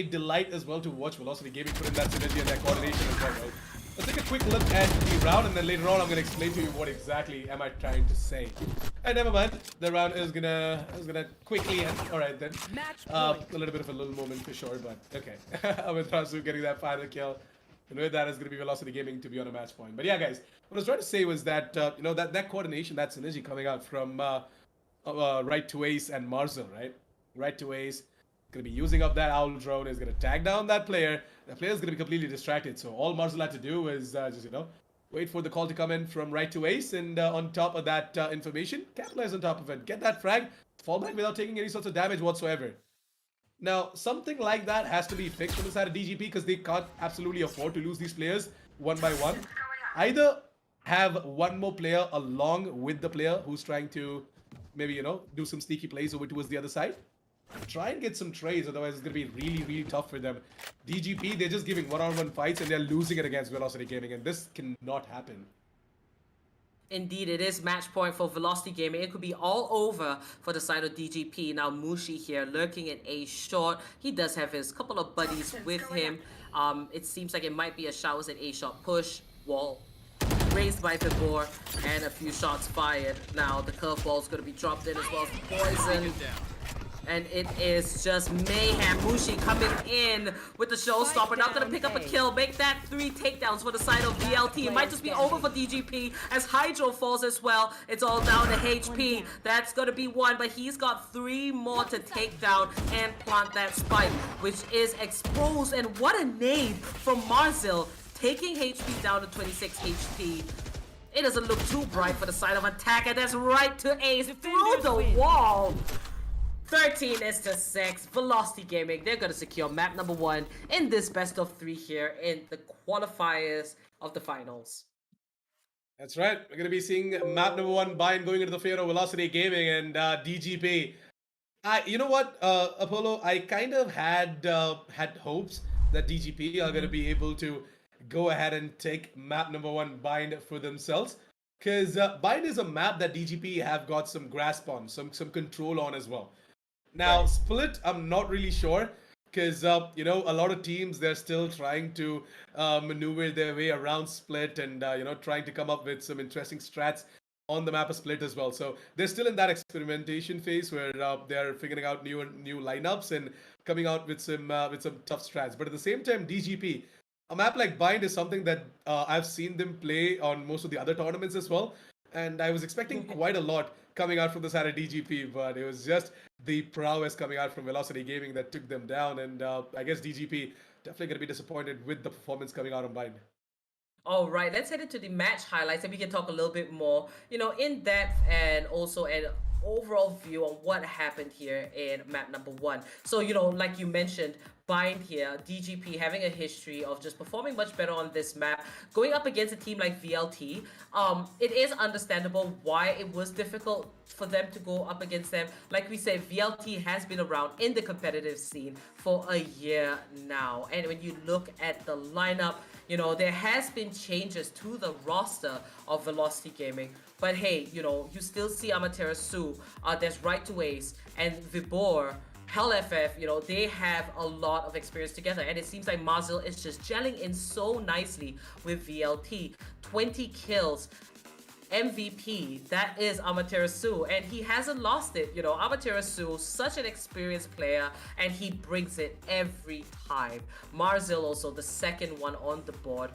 delight as well to watch Velocity Gaming put in that synergy and that coordination as well, right? Let's take a quick look at the round, and then later on I'm going to explain to you what exactly am I trying to say. And never mind, the round is gonna quickly end. All right then. A little bit of a little moment for sure, but okay. Amiterasu getting that final kill. And with that, it's going to be Velocity Gaming to be on a match point. But yeah, guys, what I was trying to say was that, that coordination, that synergy coming out from right to Ace and Marzel, right? Right to Ace, going to be using up that Owl drone, is going to tag down that player. The player is going to be completely distracted. So all Marzel had to do is just, wait for the call to come in from right to Ace, and on top of that information, capitalize on top of it. Get that frag, fall back without taking any sorts of damage whatsoever. Now, something like that has to be fixed on the side of DGP because they can't absolutely afford to lose these players one by one. Either have one more player along with the player who's trying to maybe, do some sneaky plays over towards the other side. Try and get some trades, otherwise it's going to be really, really tough for them. DGP, they're just giving one-on-one fights and they're losing it against Velocity Gaming, and this cannot happen. Indeed, it is match point for Velocity Gaming. It could be all over for the side of DGP. Now, Mushi here lurking at A short. He does have his couple of buddies with him. It seems like it might be a showers at A short push. Wall raised by Vibor and a few shots fired. Now, the curveball is going to be dropped in as well as poison. And it is just mayhem. Mushi coming in with the showstopper. Now gonna pick up a kill. Make that 3 takedowns for the side of VLT. It might just be over for DGP as Hydro falls as well. It's all down to HP. That's gonna be 1, but he's got 3 more to take down and plant that spike, which is exposed. And what a nade from Marzel, taking HP down to 26 HP. It doesn't look too bright for the side of attack, and that's right to Ace through the wall. 13 is to 6. Velocity Gaming, they're going to secure map number 1 in this best of 3 here in the qualifiers of the finals. That's right. We're going to be seeing map number 1 bind going into the favor of Velocity Gaming and DGP. You know what, Apollo? I kind of had hopes that DGP are going to be able to go ahead and take map number 1 bind for themselves. Because bind is a map that DGP have got some grasp on, some control on as well. Now, right. Split, I'm not really sure, because, a lot of teams, they're still trying to maneuver their way around Split and, trying to come up with some interesting strats on the map of Split as well. So they're still in that experimentation phase where they're figuring out new lineups and coming out with some tough strats. But at the same time, DGP, a map like Bind is something that I've seen them play on most of the other tournaments as well. And I was expecting quite a lot coming out from the side of DGP, but it was just the prowess coming out from Velocity Gaming that took them down. And I guess DGP definitely going to be disappointed with the performance coming out on Bind. All right, let's head into the match highlights and we can talk a little bit more, in depth and also an overall view on what happened here in map number 1. So, like you mentioned, Bind here, DGP having a history of just performing much better on this map, going up against a team like VLT. It is understandable why it was difficult for them to go up against them. Like we said, VLT has been around in the competitive scene for a year now. And when you look at the lineup, there has been changes to the roster of Velocity Gaming. But hey, you still see Amaterasu, there's Right to Ace, and Vibor, HellFF, they have a lot of experience together. And it seems like Marzel is just gelling in so nicely with VLT. 20 kills. MVP, that is Amaterasu, and he hasn't lost it. Amaterasu, such an experienced player, and he brings it every time. Marzel also the second one on the board.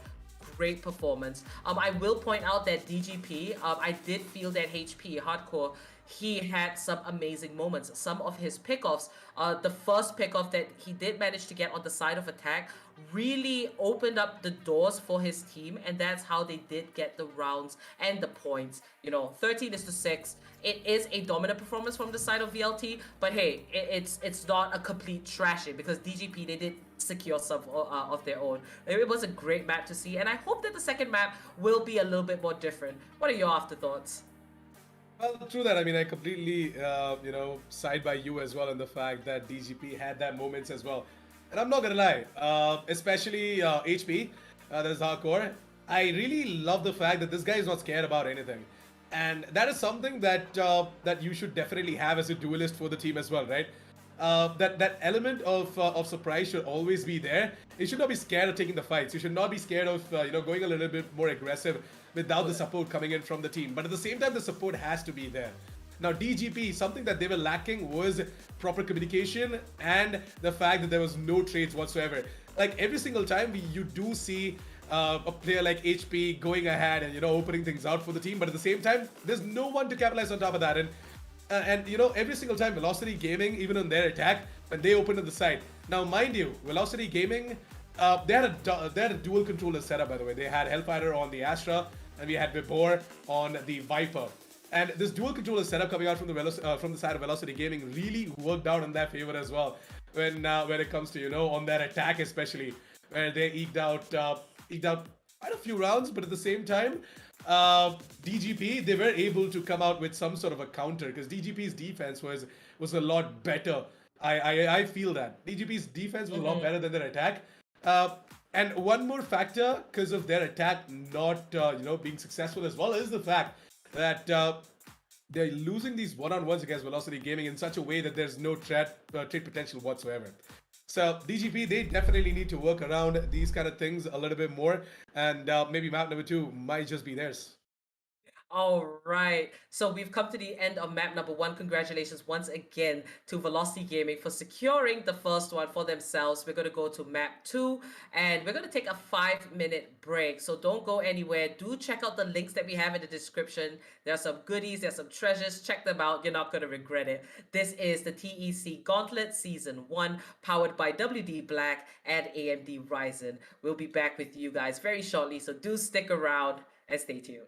Great performance. I will point out that DGP, I did feel that HP, Hardcore, he had some amazing moments. Some of his pickoffs, the first pickoff that he did manage to get on the side of attack really opened up the doors for his team, and that's how they did get the rounds and the points. 13 is to 6. It is a dominant performance from the side of VLT, but hey, it's not a complete trashing because DGP, they did secure some of their own. It was a great map to see, and I hope that the second map will be a little bit more different. What are your afterthoughts? Well, true that. I mean, I completely, side by you as well in the fact that DGP had that moments as well. And I'm not gonna lie, especially HP, that is hardcore. I really love the fact that this guy is not scared about anything. And that is something that that you should definitely have as a duelist for the team as well, right? That element of surprise should always be there. You should not be scared of taking the fights. You should not be scared of going a little bit more aggressive without the support coming in from the team. But at the same time, the support has to be there. Now, DGP, something that they were lacking was proper communication and the fact that there was no trades whatsoever. Like every single time you do see a player like HP going ahead and opening things out for the team, but at the same time there's no one to capitalize on top of that. And every single time Velocity Gaming, even on their attack, when they opened on the side. Now mind you, Velocity Gaming, they had a dual controller setup, by the way. They had Hellfighter on the Astra and we had Vibor on the Viper. And this dual controller setup coming out from the side of Velocity Gaming really worked out in their favor as well. When it comes to on their attack, especially where they eked out quite a few rounds, but at the same time, DGP, they were able to come out with some sort of a counter because DGP's defense was a lot better. I feel that DGP's defense was a lot better than their attack. And one more factor because of their attack not being successful as well is the fact that they're losing these one-on-ones against Velocity Gaming in such a way that there's no trade potential whatsoever. So DGP, they definitely need to work around these kind of things a little bit more, and maybe map number 2 might just be theirs. All right, so we've come to the end of map number 1. Congratulations once again to Velocity Gaming for securing the first one for themselves. We're going to go to map 2 and we're going to take a 5-minute break. So don't go anywhere. Do check out the links that we have in the description. There's some goodies, there's some treasures. Check them out. You're not going to regret it. This is the TEC Gauntlet Season 1 powered by WD Black and AMD Ryzen. We'll be back with you guys very shortly, so do stick around and stay tuned.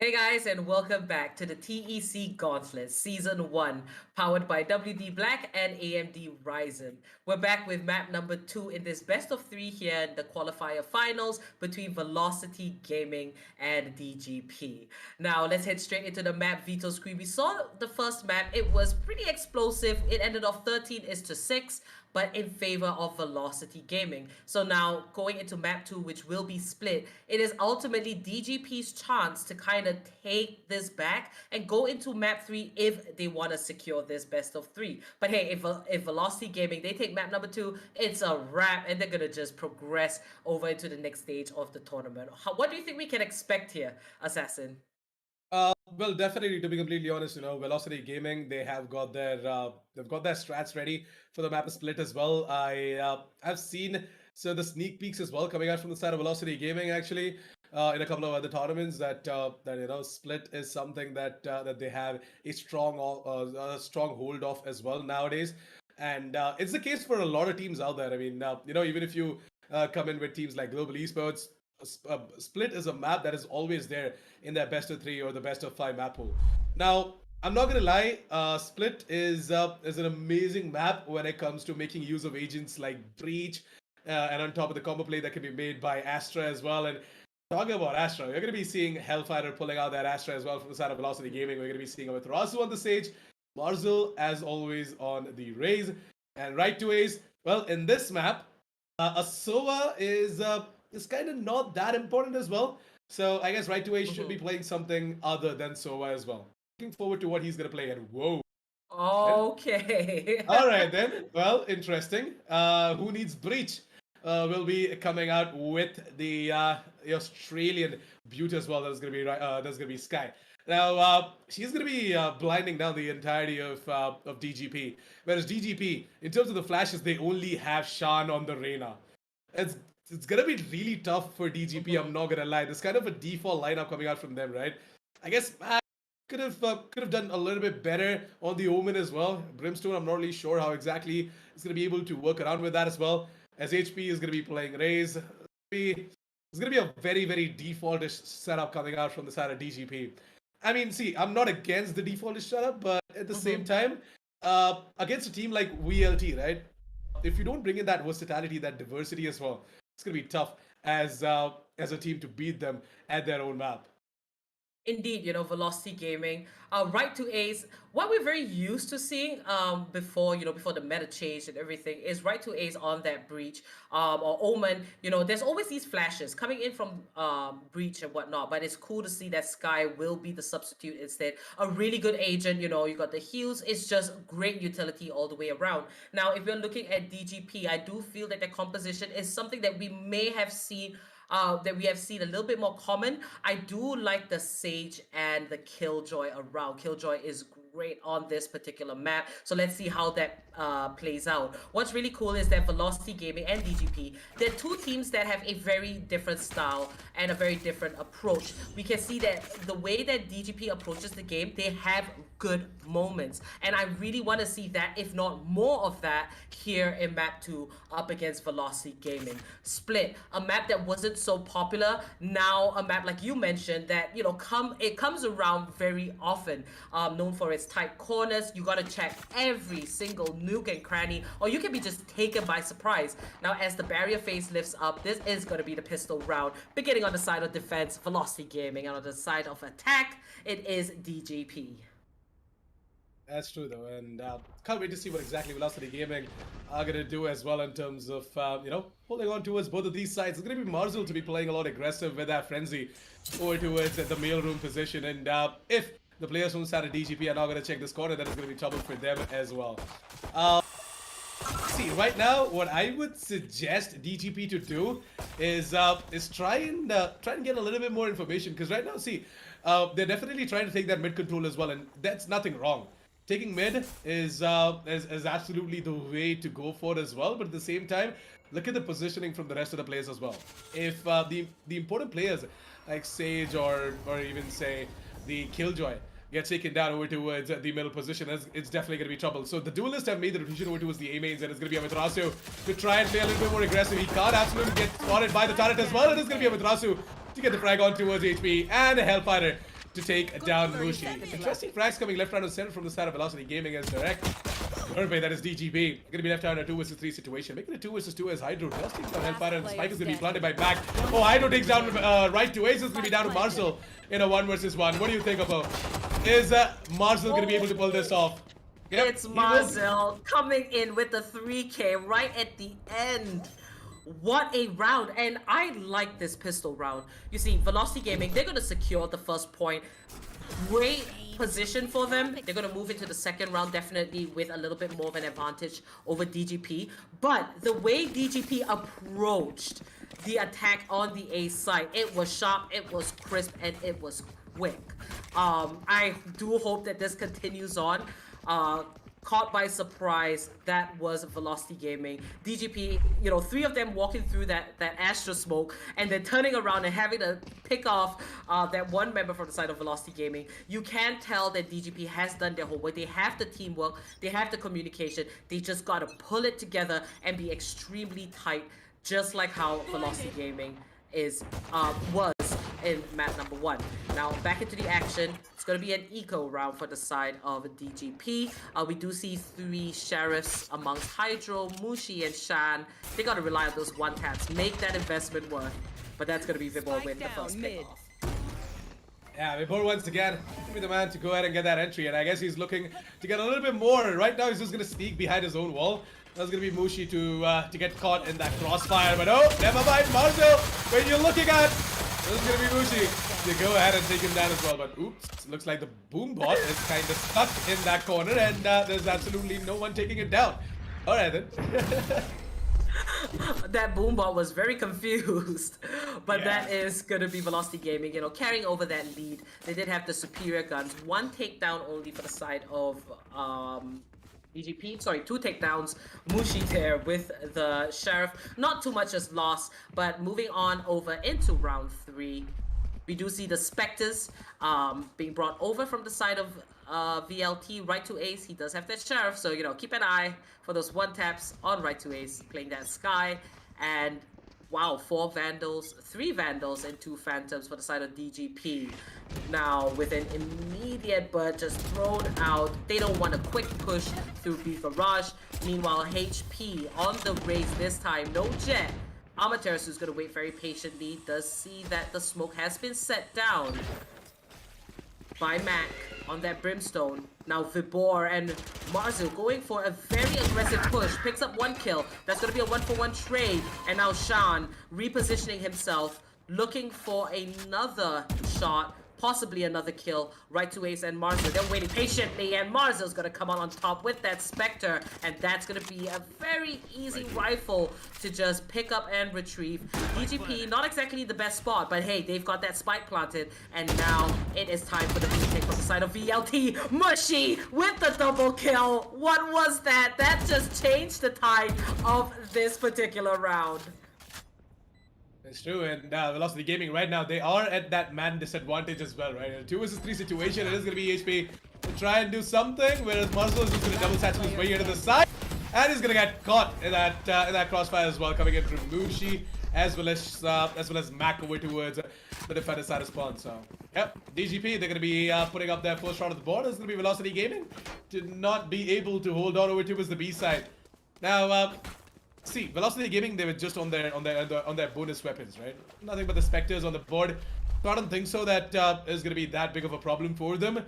Hey guys, and welcome back to the TEC Gauntlet Season 1, powered by WD Black and AMD Ryzen. We're back with map number 2 in this best of 3 here in the qualifier finals between Velocity Gaming and DGP. Now, let's head straight into the map veto screen. We saw the first map, it was pretty explosive. It ended off 13-6, but in favor of Velocity Gaming. So now, going into map 2, which will be split, it is ultimately DGP's chance to kind of take this back and go into map 3 if they want to secure this best of 3. But hey, if Velocity Gaming, they take map number 2, it's a wrap, and they're going to just progress over into the next stage of the tournament. What do you think we can expect here, Assassin? Well, definitely. To be completely honest, Velocity Gaming, they've got their strats ready for the map split as well. I've seen the sneak peeks as well coming out from the side of Velocity Gaming. Actually, in a couple of other tournaments that Split is something that they have a strong hold of as well nowadays, and it's the case for a lot of teams out there. I mean, even if you come in with teams like Global Esports, Split is a map that is always there in their best of 3 or the best of 5 map pool. Now, I'm not gonna lie, Split is an amazing map when it comes to making use of agents like Breach, and on top of the combo play that can be made by Astra as well. And talking about Astra, you're going to be seeing Hellfighter pulling out that Astra as well from the side of Velocity Gaming. We're going to be seeing Amaterasu on the stage, Marzel as always on the Raze, and right to Ace. Well, in this map, a Sova is kind of not that important as well. So I guess right to Ace should be playing something other than Sova as well. Looking forward to what he's going to play. And whoa. Okay. All right then. Well, interesting. Who needs Breach? Will be coming out with the Australian beauty as well. That's gonna be Sky. Now she's gonna be blinding down the entirety of DGP. Whereas DGP, in terms of the flashes, they only have Shan on the Reyna. It's gonna be really tough for DGP. I'm not gonna lie. There's kind of a default lineup coming out from them, right? I guess could have done a little bit better on the Omen as well. Brimstone, I'm not really sure how exactly it's gonna be able to work around with that as well. As HP is going to be playing Raze. It's going to be a very, very defaultish setup coming out from the side of DGP. I mean, see, I'm not against the defaultish setup, but at the same time, against a team like VLT, right? If you don't bring in that versatility, that diversity as well, it's going to be tough as a team to beat them at their own map. Indeed, Velocity Gaming, right to Ace. What we're very used to seeing before the meta change and everything is right to Ace on that Breach or Omen. There's always these flashes coming in from Breach and whatnot, but it's cool to see that Sky will be the substitute instead. A really good agent, you got the heals. It's just great utility all the way around. Now, if we're looking at DGP, I do feel that the composition is something that we may have seen that we have seen a little bit more common. I do like the Sage and the Killjoy around. Killjoy is great on this particular map. So let's see how that plays out. What's really cool is that Velocity Gaming and DGP, they're two teams that have a very different style and a very different approach. We can see that the way that DGP approaches the game, they have good moments. And I really want to see that, if not more of that, here in map 2 up against Velocity Gaming. Split, a map that wasn't so popular, now a map like you mentioned that, it comes around very often, known for its tight corners. You got to check every single nook and cranny, or you can be just taken by surprise. Now, as the barrier phase lifts up, this is going to be the pistol round, beginning on the side of defense, Velocity Gaming, and on the side of attack, it is DGP. That's true though, and can't wait to see what exactly Velocity Gaming are gonna do as well in terms of holding on towards both of these sides. It's gonna be Marzel to be playing a lot aggressive with that frenzy over towards the mailroom position, and if the players from the side of DGP are not gonna check this corner, then it's gonna be trouble for them as well. See, right now, what I would suggest DGP to do is try and get a little bit more information, because right now, see, they're definitely trying to take that mid control as well, and that's nothing wrong. Taking mid is absolutely the way to go for as well, but at the same time, look at the positioning from the rest of the players as well. If the important players like Sage or even say the Killjoy gets taken down over towards the middle position, it's definitely going to be trouble. So the duelists have made the decision over towards the A mains, and it's going to be Amaterasu to try and play a little bit more aggressive. He can't absolutely get spotted by the turret as well, and it's going to be Amaterasu to get the frag on towards HP, and a Hellfighter to take down Mushi. Interesting frags coming left, right, and center from the side of Velocity Gaming as DirectGharPe, that is DGP. Gonna be left out in a 2 vs 3 situation. Making a 2 vs 2 as Hydro does take down Hellfighter, and the spike is gonna be planted by Mac. Oh, Hydro takes down right to Ace. It's gonna be down to Marzel in a 1 vs 1. What do you think about? Is Marzel gonna be able to pull this off? Yep, it's Marzel coming in with the 3K right at the end. What a round, and I like this pistol round. You see, Velocity Gaming, they're going to secure the first point. Great position for them. They're going to move into the second round definitely with a little bit more of an advantage over DGP. But the way DGP approached the attack on the A side, it was sharp, it was crisp, and it was quick. I do hope that this continues on. caught by surprise. That was Velocity Gaming. DGP, you know, 3 of them walking through that Astra smoke and then turning around and having to pick off that one member from the side of Velocity Gaming. You can tell that DGP has done their homework. They have the teamwork, they have the communication. They just got to pull it together and be extremely tight, just like how Velocity Gaming was in map number 1. Now back into the action. It's going to be an eco round for the side of DGP. We do see 3 sheriffs amongst Hydro, Mushi, and Shan. They got to rely on those one taps, make that investment work. But that's going to be Vibor with the first pick off. Yeah, Vibor once again to be the man to go ahead and get that entry, and I guess he's looking to get a little bit more. Right now he's just going to sneak behind his own wall. That's going to be Mushi to get caught in that crossfire, but oh, never mind, Marcel, when you're looking at, this is going to be Mushi to go ahead and take him down as well, but oops, looks like the boom bot is kind of stuck in that corner, and there's absolutely no one taking it down. Alright then. That boombot was very confused, but Yeah. that is going to be Velocity Gaming, you know, carrying over that lead. They did have the superior guns. 1 takedown only for the side of DGP. Sorry, 2 takedowns. Mushi there with the Sheriff. Not too much is lost, but moving on over into round 3. We do see the Spectres being brought over from the side of VLT, right to Ace. He does have that Sheriff, so, you know, keep an eye for those one taps on right to Ace, playing that Sky. And wow, 4 Vandals, 3 Vandals, and 2 Phantoms for the side of DGP. Now, with an immediate bird just thrown out, they don't want a quick push through Barrage. Meanwhile, HP on the raise this time, no Jet. Amateurus, who's going to wait very patiently, does see that the smoke has been set down by Mac on that Brimstone. Now Vibor and Marzu going for a very aggressive push. Picks up 1 kill. That's going to be a 1-for-1 trade. And now Shan repositioning himself, looking for another shot, possibly another kill. Right to Ace and Marzu. They're waiting patiently, and Marzu's going to come on top with that Spectre, and that's going to be a very easy rifle to just pick up and retrieve. DGP, not exactly the best spot, but hey, they've got that spike planted, and now it is time for the retake from the side of VLT. Mushy with the double kill. What was that? That just changed the tide of this particular round. It's true, and Velocity Gaming right now, they are at that man disadvantage as well, right? In a 2 vs 3 situation, it is going to be HP to try and do something, whereas Marcel is just going to double satchel his way here to the side, and he's going to get caught in that crossfire as well, coming in from Mushi, as well as Mac over towards the defender side of spawn. So, yep, DGP, they're going to be putting up their first round of the board. It's going to be Velocity Gaming to not be able to hold on over towards the B side. Now, see, Velocity Gaming, they were just on their bonus weapons, right? Nothing but the Spectres on the board. So I don't think so that is going to be that big of a problem for them.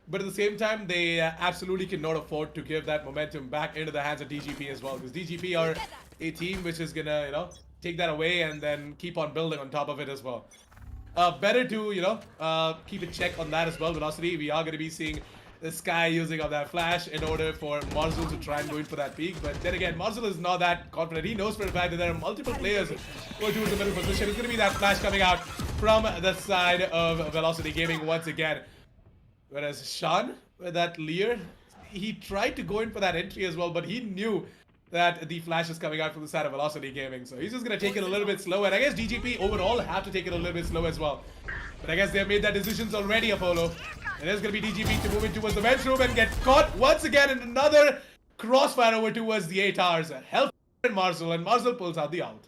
But at the same time, they absolutely cannot afford to give that momentum back into the hands of DGP as well. Because DGP are a team which is going to, you know, take that away and then keep on building on top of it as well. Better to, you know, keep a check on that as well. Velocity, we are going to be seeing the Sky using of that flash in order for Marzel to try and go in for that peak. But then again, Marzel is not that confident. He knows for a fact that there are multiple players who are towards the middle position. It's going to be that flash coming out from the side of Velocity Gaming once again. Whereas Shan, with that Lear, he tried to go in for that entry as well, but he knew that the flash is coming out from the side of Velocity Gaming. So he's just going to take it a little bit slow. And I guess DGP overall have to take it a little bit slow as well. But I guess they've made that decisions already, Apollo. And there's going to be DGP to move in towards the vent room and get caught once again in another crossfire over towards the 8 hours. Help and Marzel pulls out the ult.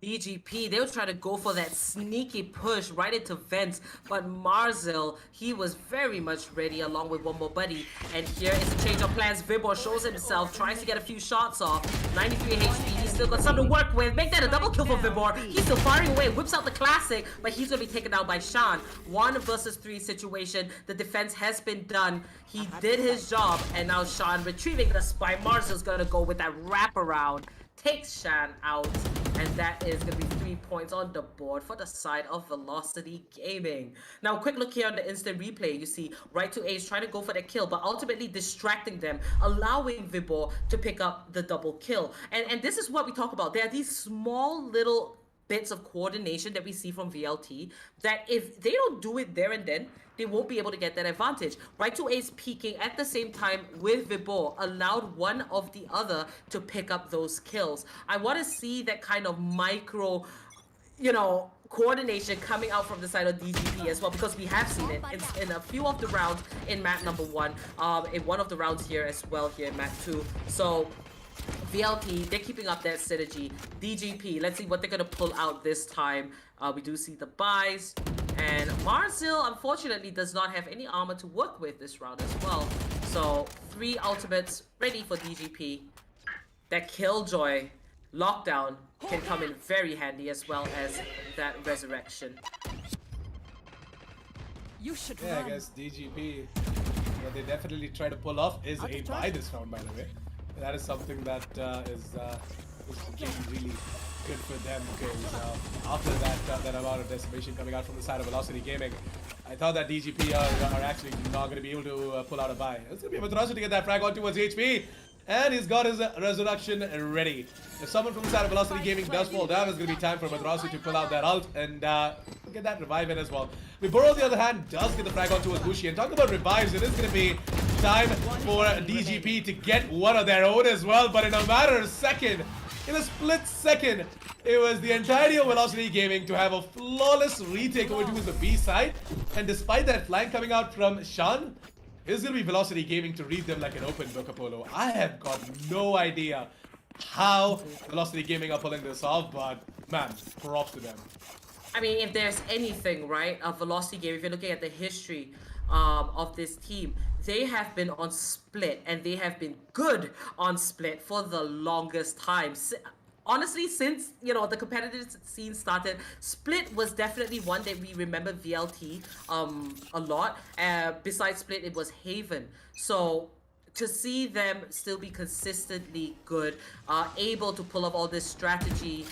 DGP, they were trying to go for that sneaky push right into vents, but Marzel, he was very much ready along with one more buddy. And here is a change of plans. Vibor shows himself, tries to get a few shots off. 93 HP, he's still got something to work with. Make that a double kill for Vibor. He's still firing away, whips out the classic, but he's going to be taken out by Shan. 1 versus 3 situation. The defense has been done. He did his job, and now Shan retrieving the spike. Marzel's going to go with that wraparound. Takes Shan out, and that is going to be 3 points on the board for the side of Velocity Gaming. Now, quick look here on the instant replay. You see right to Ace trying to go for the kill, but ultimately distracting them, allowing Vibor to pick up the double kill. And this is what we talk about. There are these small little bits of coordination that we see from VLT that if they don't do it there and then, they won't be able to get that advantage. Right to Ace peeking at the same time with Vibor allowed one of the other to pick up those kills. I want to see that kind of micro, coordination coming out from the side of DGP as well, because we have seen it in a few of the rounds in map number 1, in one of the rounds here as well here in map 2. So VLT, they're keeping up that synergy. DGP, let's see what they're gonna pull out this time. We do see the buys, and Marzil unfortunately does not have any armor to work with this round as well. So 3 ultimates ready for DGP. That Killjoy lockdown can come in very handy, as well as that resurrection. You should Yeah, run. I guess DGP, what they definitely try to pull off is a buy this round, by the way. That is something that is really good for them, because after that amount of decimation coming out from the side of Velocity Gaming, I thought that DGP are actually not going to be able to pull out a buy. It's going to be a Madrasu to get that frag on towards HP. And he's got his resurrection ready. If someone from the side of Velocity Gaming does fall down, it's going to be time for Madrasu to pull out that ult and get that revive in as well. Vibor, on the other hand, does get the frag on towards Bushi. And talking about revives, it is going to be time for DGP to get one of their own as well. But in a matter of second, in a split second, it was the entirety of Velocity Gaming to have a flawless retake over towards the B side. And despite that flank coming out from Shan, it's going to be Velocity Gaming to read them like an open book, Apollo. I have got no idea how Velocity Gaming are pulling this off, but man, props to them. I mean, if there's anything, right, Velocity Game, if you're looking at the history of this team, they have been on split, and they have been good on split for the longest time. Honestly, since, the competitive scene started, Split was definitely one that we remember VLT a lot. Besides Split, it was Haven. So to see them still be consistently good, able to pull up all this strategy,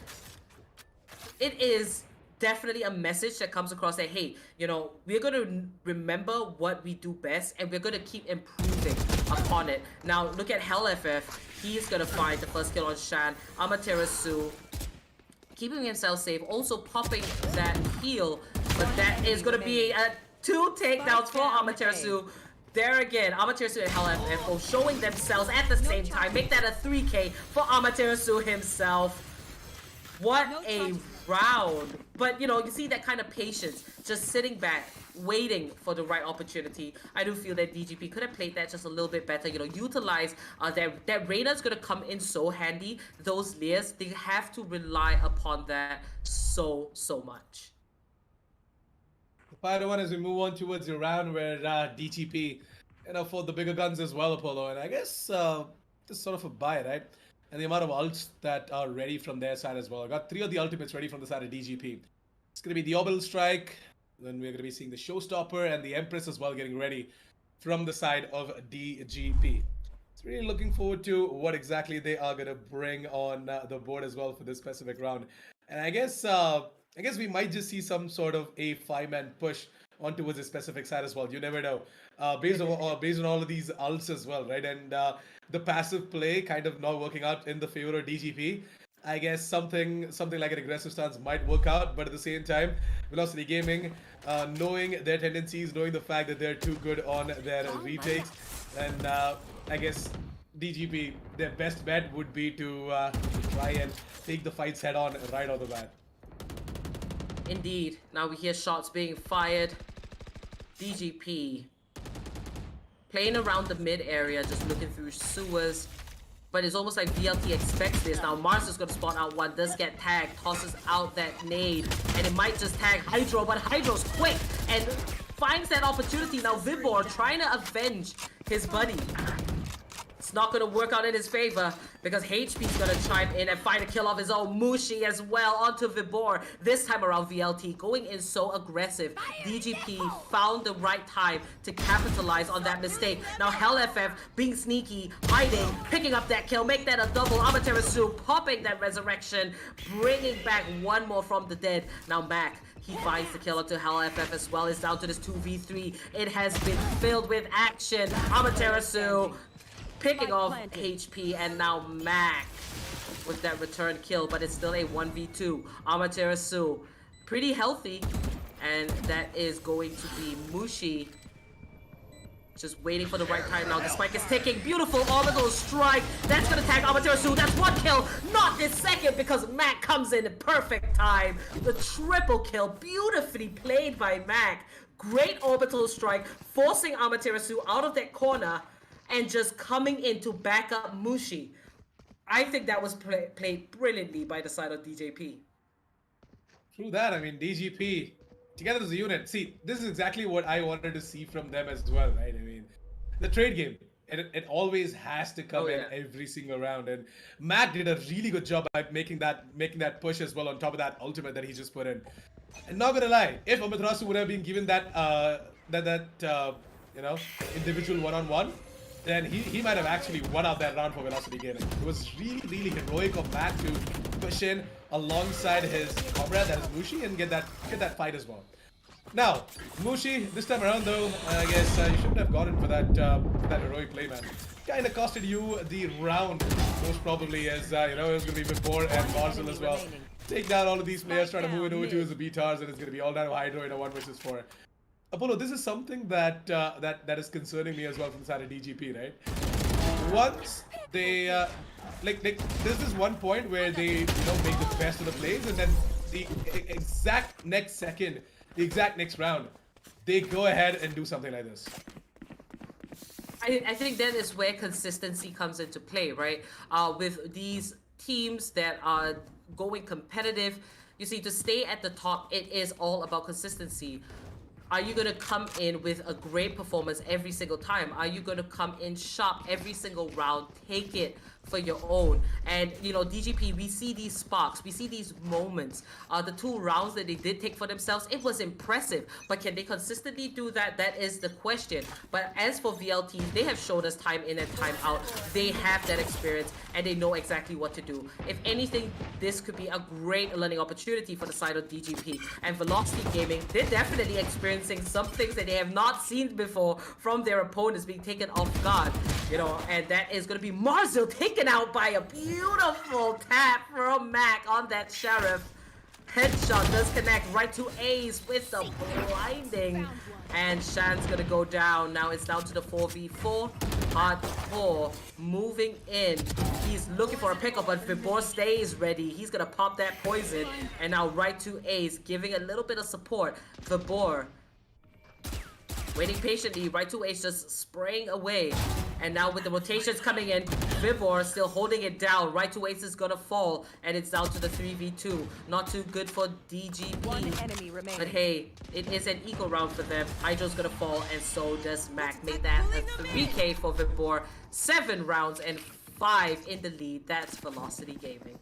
it is definitely a message that comes across that, hey, we're going to remember what we do best, and we're going to keep improving upon it. Now, look at HellFF. He's going to find the first kill on Shan. Amaterasu keeping himself safe, also popping that heal, but that is going to be 2 takedowns for Amaterasu. There again, Amaterasu and HellFF both showing themselves at the same time. Make that a 3K for Amaterasu himself. What a round. But, you see that kind of patience, just sitting back, waiting for the right opportunity. I do feel that DGP could have played that just a little bit better, utilize that Reyna's going to come in so handy. Those layers, they have to rely upon that so much. The final one as we move on towards the round where DGP, for the bigger guns as well, Apollo. And I guess this is sort of a buy, right? And the amount of ults that are ready from their side as well. I got 3 of the ultimates ready from the side of DGP. It's going to be the Orbital Strike. Then we're going to be seeing the Showstopper and the Empress as well getting ready from the side of DGP. It's really looking forward to what exactly they are going to bring on the board as well for this specific round. And I guess we might just see some sort of a 5-man push on towards a specific side as well. You never know. Based on all of these ults as well, right? And the passive play kind of not working out in the favor of DGP. I guess something like an aggressive stance might work out, but at the same time, Velocity Gaming, knowing their tendencies, knowing the fact that they're too good on their retakes, and I guess DGP, their best bet would be to try and take the fights head on right off the bat. Indeed. Now we hear shots being fired. DGP playing around the mid area, just looking through sewers. But it's almost like VLT expects this. Now Mars is going to spawn out one, does get tagged, tosses out that nade, and it might just tag Hydro, but Hydro's quick and finds that opportunity. Now Vibor trying to avenge his buddy. It's not going to work out in his favor because HP's going to chime in and find a kill of his own. Mushi as well onto Vibor. This time around VLT going in so aggressive. DGP found the right time to capitalize on that mistake. Now HellFF being sneaky, hiding, picking up that kill, make that a double. Amaterasu popping that resurrection, bringing back one more from the dead. Now Mac, he finds the kill onto HellFF as well. It's down to this 2v3. It has been filled with action. Amaterasu picking off HP, and now Mac with that return kill, but it's still a 1v2. Amaterasu, pretty healthy, and that is going to be Mushi. Just waiting for the right time now. The spike is ticking. Beautiful orbital strike. That's gonna tag Amaterasu. That's one kill. Not this second because Mac comes in perfect time. The triple kill. Beautifully played by Mac. Great orbital strike. Forcing Amaterasu out of that corner and just coming in to back up Mushi. I think that was played brilliantly by the side of DJP. Through that, I mean, DGP, together as a unit. See, this is exactly what I wanted to see from them as well, right? I mean, the trade game, it always has to come in every single round. And Matt did a really good job at making that push as well on top of that ultimate that he just put in. And not gonna lie, if Amaterasu would have been given that you know, individual one-on-one, then he might have actually won out that round for Velocity Gaming. It was really heroic of Matt to push in alongside his comrade, that is Mushi, and get that fight as well. Now, Mushi, this time around though, I guess you shouldn't have gone in for that heroic play, man. Kinda costed you the round, most probably, as you know, it was gonna be before and Marcel as well. Take down all of these players, try to move it over to his BTARs, and it's gonna be all down to Hydro in a 1v4. Apollo, this is something that that is concerning me as well from the side of DGP, right? Once they like there's this one point where they make the best of the plays, and then the exact next second, the exact next round, they go ahead and do something like this. I think that is where consistency comes into play, right? With these teams that are going competitive, you see, to stay at the top, it is all about consistency. Are you going to come in with a great performance every single time? Are you going to come in sharp every single round, take it for your own? And, you know, DGP, we see these sparks, we see these moments. The 2 rounds that they did take for themselves, it was impressive. But can they consistently do that? That is the question. But as for VLT, they have showed us time in and time out. They have that experience and they know exactly what to do. If anything, this could be a great learning opportunity for the side of DGP. And Velocity Gaming, they're definitely experiencing some things that they have not seen before from their opponents being taken off guard. You know, and that is going to be Marzel taken out by a beautiful tap from Mac on that Sheriff. Headshot does connect right to Ace with the blinding. And Shan's gonna go down. Now it's down to the 4v4. Hardcore moving in. He's looking for a pickup, but Vibor stays ready. He's gonna pop that poison. And now right to Ace, giving a little bit of support. Vibor waiting patiently, right to Ace just spraying away. And now with the rotations coming in, Vibor still holding it down. Right to Ace is gonna fall, and it's down to the 3v2. Not too good for DGP. One enemy remaining. But hey, it is an equal round for them. Hydro's gonna fall, and so does Mac. Made that a 3k for Vibor. 7 rounds and 5 in the lead. That's Velocity Gaming.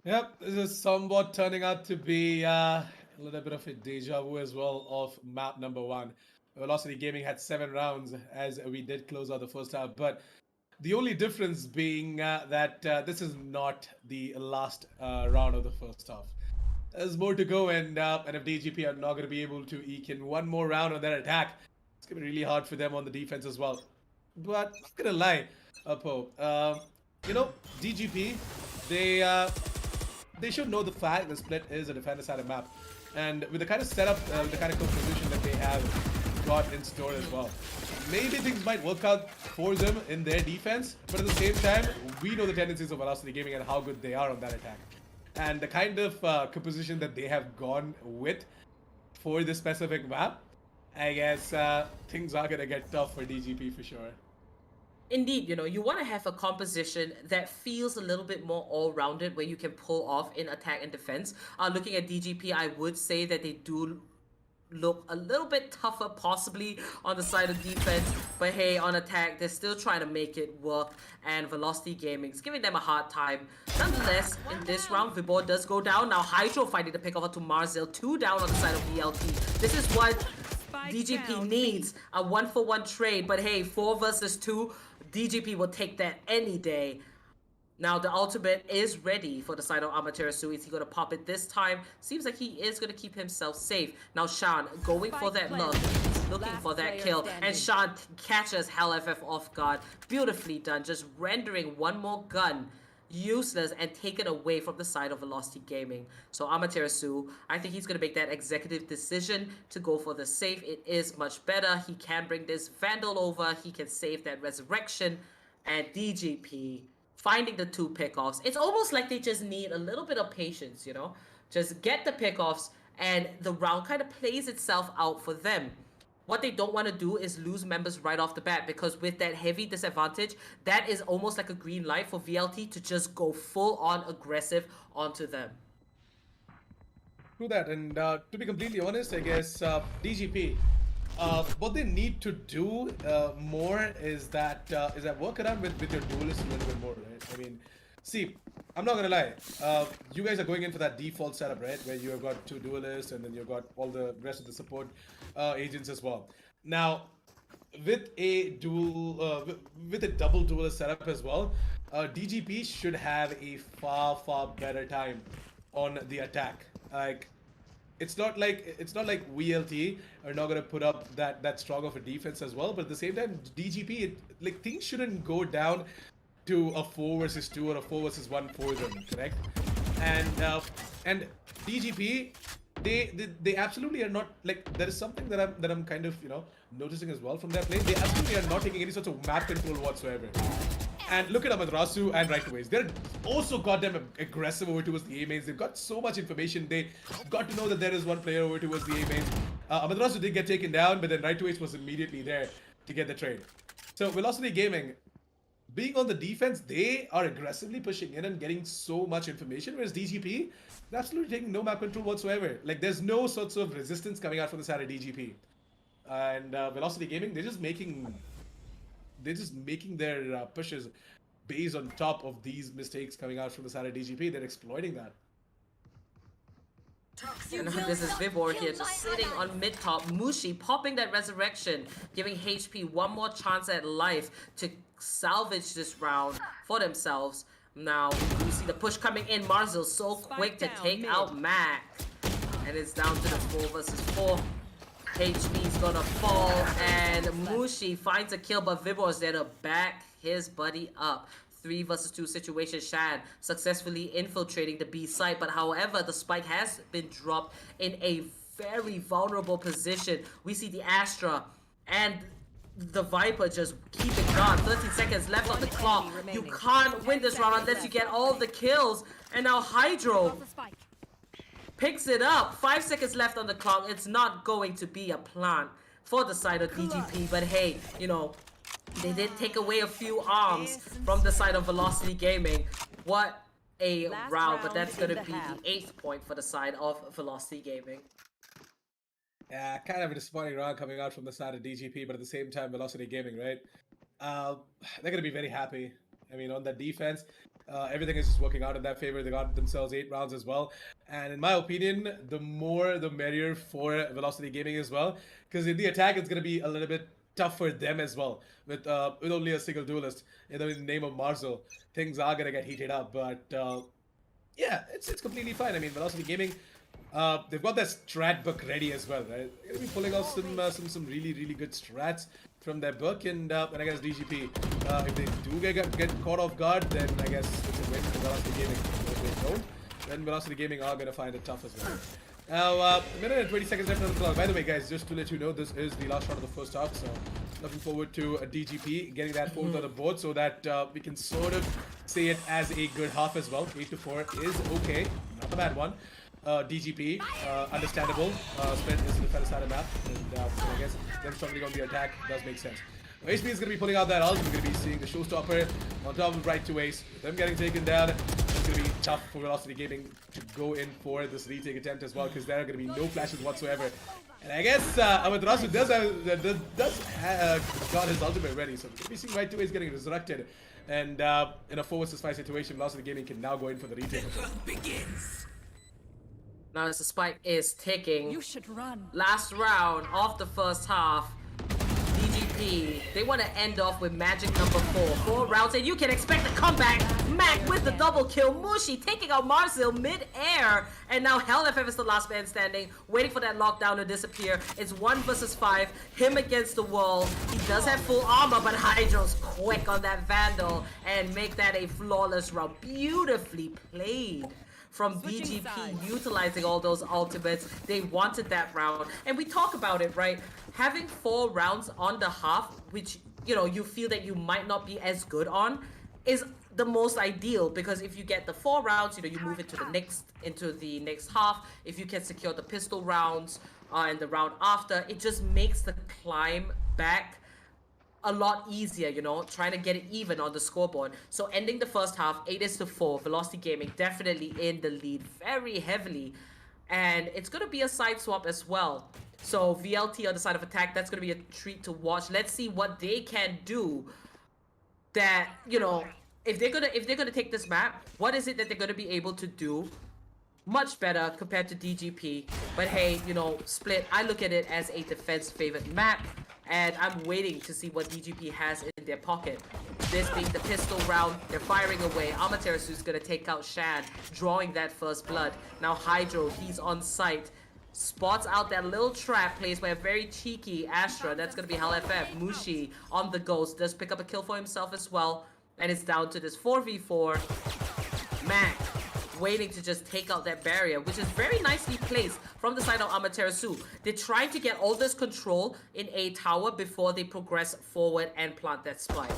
Yep, this is somewhat turning out to be a little bit of a deja vu as well of map number 1. Velocity Gaming had 7 rounds as we did close out the first half, but the only difference being that this is not the last round of the first half. There's more to go, and if DGP are not going to be able to eke in one more round on their attack, it's going to be really hard for them on the defense as well. But not going to lie, Apo, you know, DGP, they should know the fact that Split is a defender-sided map. And with the kind of setup, the kind of composition that they have got in store as well, maybe things might work out for them in their defense, but at the same time, we know the tendencies of Velocity Gaming and how good they are on that attack. And the kind of composition that they have gone with for this specific map, I guess things are going to get tough for DGP for sure. Indeed, you know, you want to have a composition that feels a little bit more all-rounded, where you can pull off in attack and defense. Looking at DGP, I would say that they do look a little bit tougher possibly on the side of defense, but hey, on attack they're still trying to make it work, and Velocity Gaming is giving them a hard time. Nonetheless, in this round, Vibor does go down. Now Hydro fighting to pick over to Marzel, 2 down on the side of VLT. This is what DGP needs, a 1-for-1 trade, but hey, 4 versus 2, DGP will take that any day. Now the ultimate is ready for the side of Amaterasu. Is he going to pop it this time? Seems like he is going to keep himself safe. Now Shan going for that look. He's looking for that kill. And Shan catches HellFF off guard. Beautifully done. Just rendering one more gun useless and taken away from the side of Velocity Gaming. So Amaterasu, I think he's going to make that executive decision to go for the safe. It is much better. He can bring this Vandal over. He can save that Resurrection. And DGP finding the 2 pickoffs. It's almost like they just need a little bit of patience, you know? Just get the pickoffs and the round kind of plays itself out for them. What they don't want to do is lose members right off the bat, because with that heavy disadvantage, that is almost like a green light for VLT to just go full on aggressive onto them. True that, and to be completely honest, I guess DGP, what they need to do more is that work around with your duelists a little bit more, right? I mean, see, I'm not gonna lie, you guys are going in for that default setup, right? Where you've got 2 duelists and then you've got all the rest of the support agents as well. Now, with a double duelist setup as well, DGP should have a far better time on the attack. Like, it's not like VLT are not gonna put up that strong of a defense as well, but at the same time, DGP, like, things shouldn't go down to a 4 versus 2 or a 4 versus 1 for them, correct? And DGP, they absolutely are not, like, there is something that I'm kind of, you know, noticing as well from their play. They absolutely are not taking any sort of map control whatsoever. And look at Amaterasu and Right2Ways. They're also goddamn aggressive over towards the A mains. They've got so much information. They got to know that there is one player over towards the A mains. Amaterasu did get taken down, but then Right2Ways was immediately there to get the trade. So Velocity Gaming, being on the defense, they are aggressively pushing in and getting so much information, whereas DGP, they're absolutely taking no map control whatsoever. Like, there's no sorts of resistance coming out from the side of DGP. And Velocity Gaming, they're just making their pushes based on top of these mistakes coming out from the side of DGP. They're exploiting that. And this is Vibor here just sitting on mid top. Mushi popping that resurrection, giving HP one more chance at life to salvage this round for themselves. Now you see the push coming in. Marzil so quick to take out Mac. And it's down to the 4 versus 4. HP's gonna fall, and Mushi finds a kill, but Vibor's there to back his buddy up. 3 versus 2 situation. Shan successfully infiltrating the B site, but however, the spike has been dropped in a very vulnerable position. We see the Astra and the Viper just keep it gone. 13 seconds left on the clock. You can't win this round unless you get all the kills. And now Hydro picks it up. 5 seconds left on the clock. It's not going to be a plant for the side of DGP, but hey, you know, they did take away a few arms from the side of Velocity Gaming. What a round, but that's going to be the 8th point for the side of Velocity Gaming. Yeah, kind of a disappointing round coming out from the side of DGP, but at the same time, Velocity Gaming, right? They're going to be very happy. I mean, on that defense, everything is just working out in their favor. They got themselves 8 rounds as well. And in my opinion, the more the merrier for Velocity Gaming as well. Because in the attack, it's going to be a little bit tough for them as well. With only a single duelist in the name of Marzil, things are going to get heated up. But yeah, it's completely fine. I mean, Velocity Gaming, they've got their strat book ready as well, right? They're going to be pulling off some really good strats from their book, and I guess DGP, if they do get caught off guard, then I guess it's a win for Velocity Gaming. If they don't, then Velocity Gaming are going to find it tough as well. Now, a minute and 20 seconds left on the clock. By the way, guys, just to let you know, this is the last round of the first half, so looking forward to a DGP getting that 4th on the board so that we can sort of say it as a good half as well. 8-4 is okay, not a bad one. DGP, understandable. Split is the defender side of map, and I guess them struggling on the attack does make sense. HP is going to be pulling out that ult. We're going to be seeing the showstopper on top of Right2Ways. With them getting taken down, it's going to be tough for Velocity Gaming to go in for this retake attempt as well, because there are going to be no flashes whatsoever. And I guess Amaterasu does got his ultimate ready, so we're going to be seeing Right2Ways getting resurrected. And in a 4 versus 5 situation, Velocity Gaming can now go in for the retake. Now as the spike is ticking, You should run. last round of the first half. DGP, they want to end off with magic number 4. 4 rounds, and you can expect a comeback. Mac with the double kill. Mushi taking out Marzil mid-air. And now HellFF is the last man standing, waiting for that lockdown to disappear. It's 1 versus 5, him against the wall. He does have full armor, but Hydro's quick on that Vandal and make that a flawless round. Beautifully played from DGP, utilizing all those ultimates. They wanted that round. And we talk about it, right? Having 4 rounds on the half, which, you know, you feel that you might not be as good on, is the most ideal, because if you get the 4 rounds, you know, you move into the next half. If you can secure the pistol rounds and the round after, it just makes the climb back a lot easier, you know, trying to get it even on the scoreboard. So ending the first half, 8-4, Velocity Gaming definitely in the lead very heavily. And it's going to be a side swap as well. So VLT on the side of attack, that's going to be a treat to watch. Let's see what they can do that, you know, if they're gonna take this map, what is it that they're gonna be able to do much better compared to DGP? But hey, you know, Split, I look at it as a defense favored map, and I'm waiting to see what DGP has in their pocket. This being the pistol round, they're firing away. Amaterasu's gonna take out Shan, drawing that first blood. Now Hydro, he's on site. Spots out that little trap placed by a very cheeky Astra. That's gonna be HellFF. Mushi on the ghost, does pick up a kill for himself as well. And it's down to this 4v4. Mac waiting to just take out that barrier, which is very nicely placed from the side of Amaterasu. They're trying to get all this control in a tower before they progress forward and plant that spike.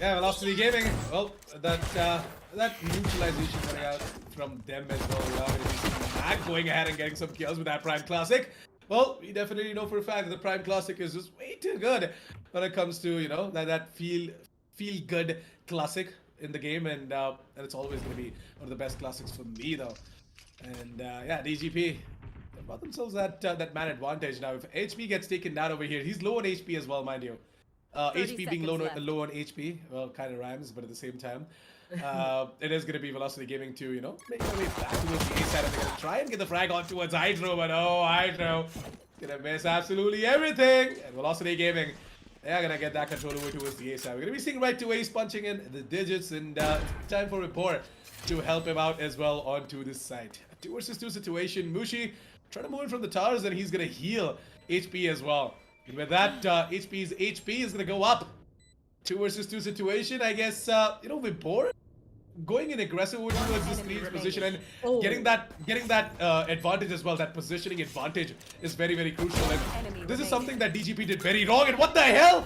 Yeah, Velocity Gaming. Well, that neutralization coming out from them as well. We are going to see Mac going ahead and getting some kills with that Prime Classic. Well, we definitely know for a fact that the Prime Classic is just way too good when it comes to, you know, that feel good classic in the game, and it's always going to be one of the best classics for me though. And yeah, DGP, they brought themselves that man advantage. Now if HP gets taken down over here, he's low on HP as well, mind you. HP being low on HP, well, kind of rhymes, but at the same time, it is going to be Velocity Gaming to, you know, make their way back towards the A side, and they're going to try and get the frag on towards Hydro, but oh, Hydro going to miss absolutely everything. And Velocity Gaming, they're going to get that control over towards the A side. We're going to be seeing right to Ace punching in the digits, and it's time for Rapport to help him out as well onto this side. 2 versus 2 situation. Mushi trying to move in from the towers, and he's going to heal HP as well. And with that, HP's HP is going to go up. 2 versus 2 situation. I guess, you know, Vibor going in aggressive towards the screen's position and getting that advantage as well. That positioning advantage is very, very crucial. And this is something that DGP did very wrong. And what the hell?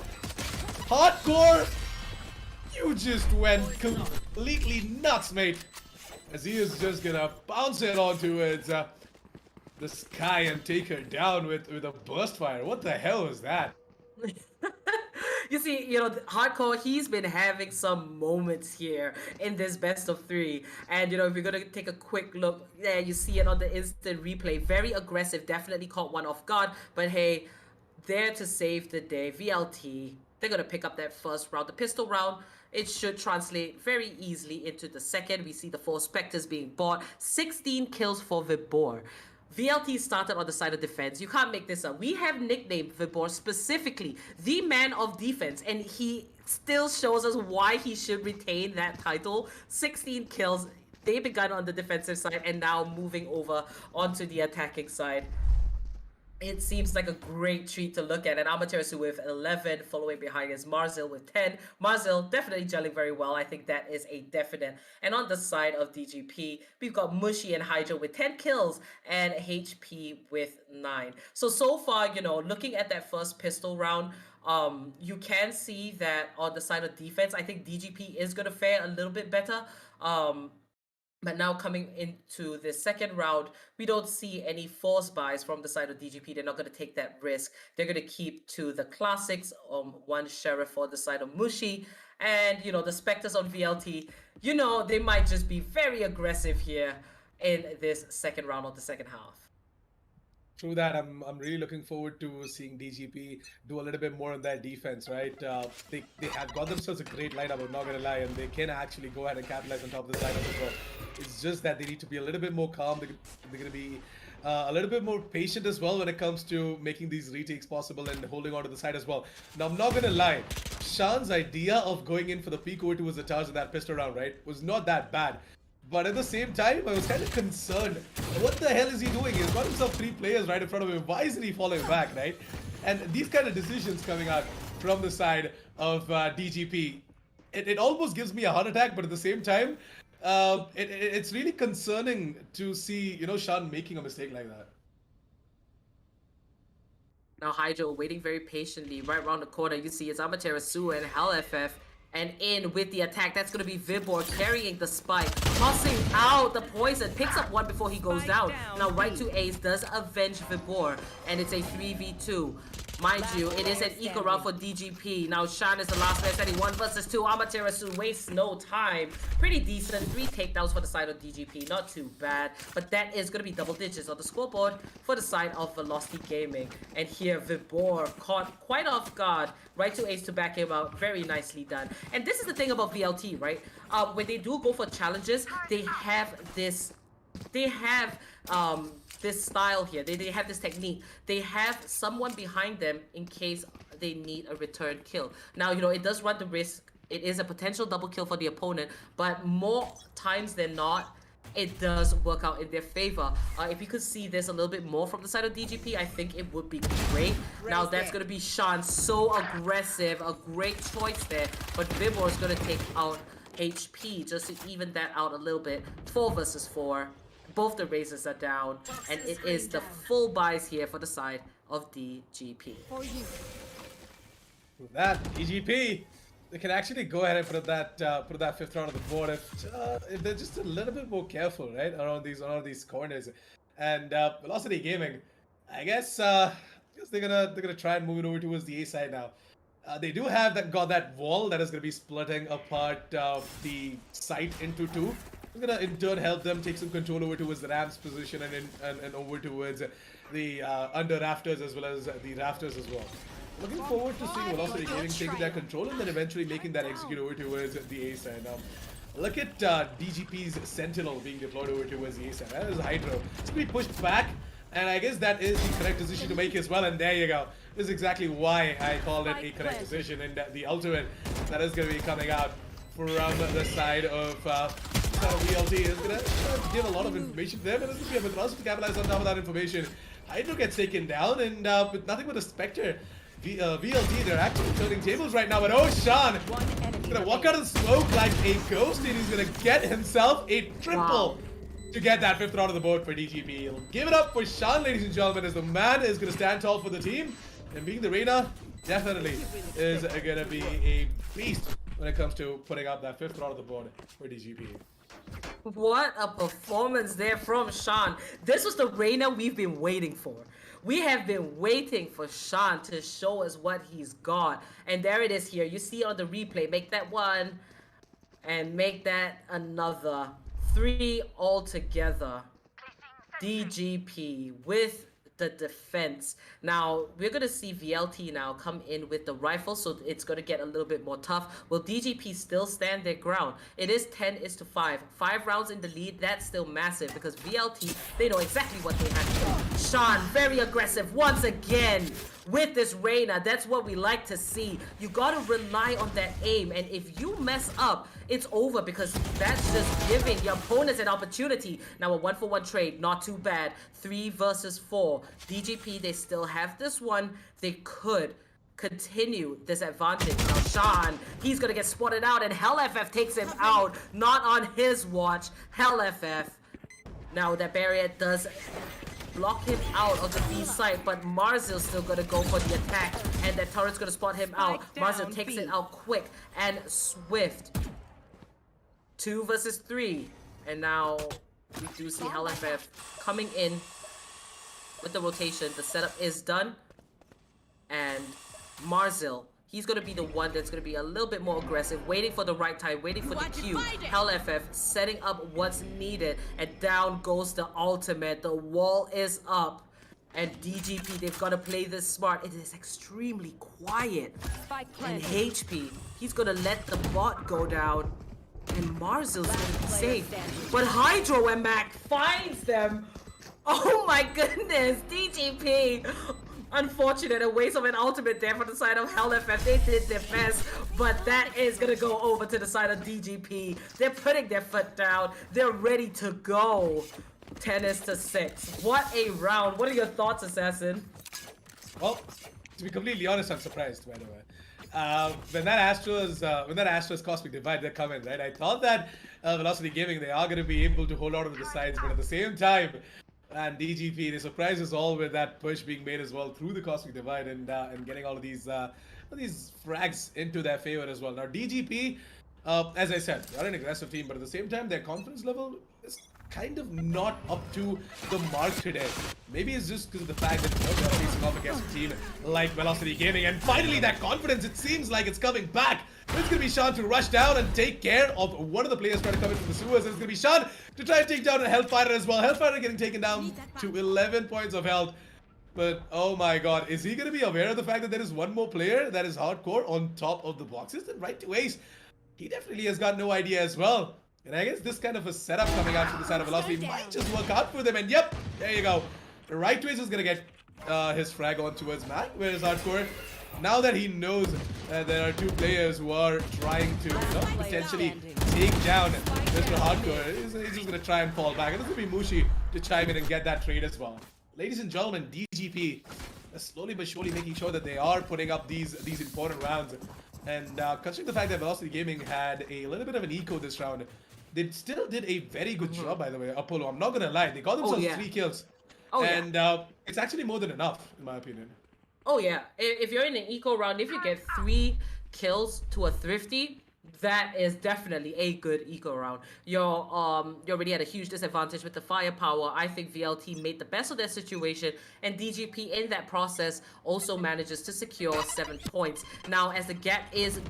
Hardcore! You just went completely nuts, mate. As he is just going to bounce it onto the sky and take her down with a burst fire. What the hell is that? You see, you know, Hardcore, he's been having some moments here in this best of 3. And, you know, if you're going to take a quick look, yeah, you see it on the instant replay. Very aggressive, definitely caught one off guard. But hey, there to save the day. VLT, they're going to pick up that first round. The pistol round, it should translate very easily into the second. We see the 4 Spectres being bought. 16 kills for Vibor. VLT started on the side of defense. You can't make this up. We have nicknamed Vibor specifically the man of defense, and he still shows us why he should retain that title. 16 kills. They begun on the defensive side and now moving over onto the attacking side. It seems like a great treat to look at. And Amaterasu with 11, following behind is Marzil with 10. Marzil definitely gelling very well. I think that is a definite. And on the side of DGP, we've got Mushi and Hydro with 10 kills and HP with 9. So far, you know, looking at that first pistol round, you can see that on the side of defense, I think DGP is going to fare a little bit better. But now coming into the second round, we don't see any force buys from the side of DGP. They're not going to take that risk. They're going to keep to the classics. 1 Sheriff for the side of Mushi. And, you know, the Spectres on VLT, you know, they might just be very aggressive here in this second round of the second half. True that. I'm really looking forward to seeing DGP do a little bit more on that defense, right? They have got themselves a great lineup, I'm not going to lie, and they can actually go ahead and capitalize on top of this lineup as well. It's just that they need to be a little bit more calm. They're going to be a little bit more patient as well when it comes to making these retakes possible and holding on to the side as well. Now, I'm not gonna lie, Sean's idea of going in for the peak over towards the towers in that pistol round, right, was not that bad. But at the same time, I was kind of concerned. What the hell is he doing? He's got himself 3 players right in front of him. Why isn't he falling back, right? And these kind of decisions coming out from the side of DGP, it almost gives me a heart attack, but at the same time, it's really concerning to see, you know, Sean making a mistake like that. Now Hydro waiting very patiently right around the corner. You see it's Amaterasu and HellFF. And in with the attack, that's going to be Vibor carrying the spike, tossing out the poison, picks up one before he goes down. Now right to Ace does avenge Vibor, and it's a 3v2. Mind you, it is an eco round for DGP. Now Shan is the last man standing, 1 versus 2. Amaterasu wastes no time. Pretty decent, 3 takedowns for the side of DGP, not too bad. But that is going to be double digits on the scoreboard for the side of Velocity Gaming. And here Vibor caught quite off guard. Right to Ace to back him out, very nicely done. And this is the thing about VLT, right? When they do go for challenges, they have this style here. They have this technique. They have someone behind them in case they need a return kill. Now, you know, it does run the risk. It is a potential double kill for the opponent, but more times than not, it does work out in their favor. If you could see this a little bit more from the side of DGP, I think it would be great. Now that's going to be Sean, so aggressive, a great choice there. But Vibor is going to take out HP just to even that out a little bit. 4 versus 4. Both the Razors are down, and it is the full buys here for the side of DGP. With that, DGP, they can actually go ahead and put that 5th round on the board if they're just a little bit more careful, right, around these corners. And Velocity Gaming, I guess they're gonna try and move it over towards the A side now. They do have that wall that is gonna be splitting apart the site into 2. I'm gonna in turn help them take some control over towards the ramps position and over towards the under rafters as well as the rafters as well. Looking forward to seeing Velocity Gaming taking that control and then eventually making that execute over towards the A side. Now, look at DGP's Sentinel being deployed over towards the A side. That is Hydro. It's going to be pushed back, and I guess that is the correct decision to make as well. And there you go. This is exactly why I called it a correct decision. And the ultimate that is going to be coming out from the side of VLT is going to give a lot of information there, but it's going to be a bit rushed to capitalize on top of that information. Hydro gets taken down, and with nothing but a Spectre. VLT, they're actually turning tables right now, but oh, Sean is gonna walk out of the smoke like a ghost, and he's gonna get himself a triple to get that 5th round of the board for DGP. He'll give it up for Sean, ladies and gentlemen, as the man is gonna stand tall for the team, and being the Reyna definitely is gonna be a beast when it comes to putting up that 5th round of the board for DGP. What a performance there from Sean. This was the Reyna we've been waiting for. We have been waiting for Sean to show us what he's got. And there it is here. You see on the replay. Make that 1 and make that another. 3 altogether. DGP with the defense. Now, we're going to see VLT now come in with the rifle, so it's going to get a little bit more tough. Will DGP still stand their ground? It is 10-5. 5 rounds in the lead. That's still massive because VLT, they know exactly what they have to do. Sean, very aggressive once again with this Reyna. That's what we like to see. You got to rely on that aim, and if you mess up, it's over because that's just giving your opponents an opportunity. Now a 1-for-1 trade, not too bad. 3 versus 4. DGP, they still have this one. They could continue this advantage. Now Sean, he's gonna get spotted out, and HellFF takes him out. Not on his watch. HellFF. Now that barrier does block him out of the B site, but Marzil's still gonna go for the attack, and that turret's gonna spot him out. Marzil takes it out quick and swift. 2 versus 3, and now we do see HellFF coming in with the rotation. The setup is done, and Marzil, he's gonna be the one that's gonna be a little bit more aggressive, waiting for the right time, waiting for the cue. HellFF setting up what's needed, and down goes the ultimate. The wall is up, and DGP, they've got to play this smart. It is extremely quiet, and HP, he's gonna let the bot go down, and Marzil's gonna be safe. But Hydro and Mac finds them. Oh my goodness, DGP. Unfortunate, a waste of an ultimate there for the side of HellFF. They did their best, but that is gonna go over to the side of DGP. They're putting their foot down. They're ready to go. 10-6. What a round. What are your thoughts, Assassin? Well, to be completely honest, I'm surprised, by the way. When that Astro's Cosmic Divide that come in, right? I thought that Velocity Gaming, they are going to be able to hold on to the sides, but at the same time, and DGP, they surprised us all with that push being made as well through the Cosmic Divide and getting all of these frags into their favor as well. Now DGP, as I said, they are an aggressive team, but at the same time, their confidence level is kind of not up to the mark today. Maybe it's just because of the fact that they're facing off against a team like Velocity Gaming, and finally that confidence, it seems like it's coming back. It's gonna be Sean to rush down and take care of one of the players trying to come in from the sewers. It's gonna be Sean to try and take down a Hellfighter as well. Hellfighter getting taken down to 11 points of health. But oh my god, is he gonna be aware of the fact that there is one more player that is hardcore on top of the boxes? And right to Ace, he definitely has got no idea as well. And I guess this kind of a setup coming out from the side of Velocity might just work out for them. And yep, there you go. The right to Ace is gonna get his frag on towards Mac. Where is hardcore? Now that he knows that there are two players who are trying to potentially take down Mr. Hardcore, he's just going to try and fall back. And this will be Mushi to chime in and get that trade as well. Ladies and gentlemen, DGP is slowly but surely making sure that they are putting up these important rounds. And considering the fact that Velocity Gaming had a little bit of an eco this round, they still did a very good job, by the way, Apollo. I'm not going to lie. They got themselves 3 kills. And it's actually more than enough, in my opinion. Oh yeah, if you're in an eco round, if you get 3 kills to a thrifty, that is definitely a good eco round. You're already at a huge disadvantage with the firepower. I think VLT made the best of their situation, and DGP in that process also manages to secure 7 points. Now, as the gap is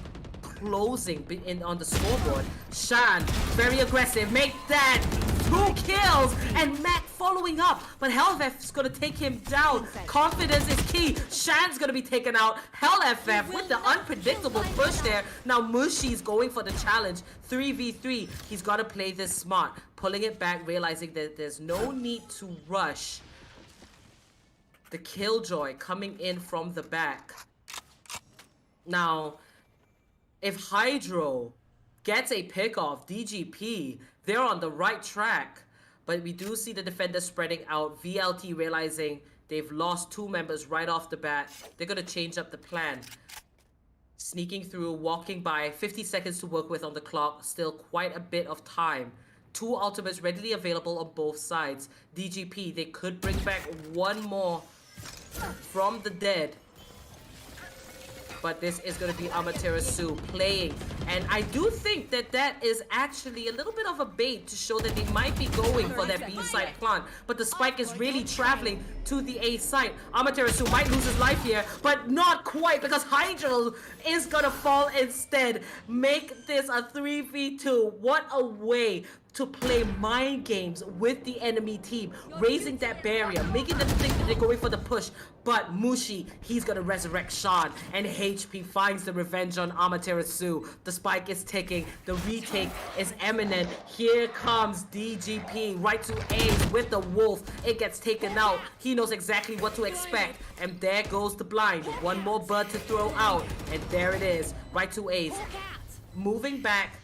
closing on the scoreboard, Shan, very aggressive, make that 2 kills, and Mac following up, but HellFF is going to take him down. Confidence is key. Shan's going to be taken out. HellFF with the unpredictable push there. Now Mushi's going for the challenge. 3v3. He's got to play this smart. Pulling it back, realizing that there's no need to rush. The Killjoy coming in from the back. Now, if Hydro gets a pick off DGP, they're on the right track. But we do see the defenders spreading out. VLT realizing they've lost 2 members right off the bat. They're going to change up the plan. Sneaking through, walking by, 50 seconds to work with on the clock. Still quite a bit of time. 2 ultimates readily available on both sides. DGP, they could bring back one more from the dead. But this is going to be Amaterasu playing. And I do think that that is actually a little bit of a bait to show that they might be going for that B side plant. But the spike is really traveling to the A site. Amaterasu might lose his life here, but not quite, because Hydro is going to fall instead. Make this a 3v2. What a way to play mind games with the enemy team, raising that barrier, making them think that they're going for the push. But Mushi, he's gonna resurrect Sean, and HP finds the revenge on Amaterasu. The spike is ticking, the retake is imminent. Here comes DGP, right to Ace with the wolf. It gets taken out. He knows exactly what to expect, and there goes the blind. One more bird to throw out, and there it is, right to Ace. Moving back,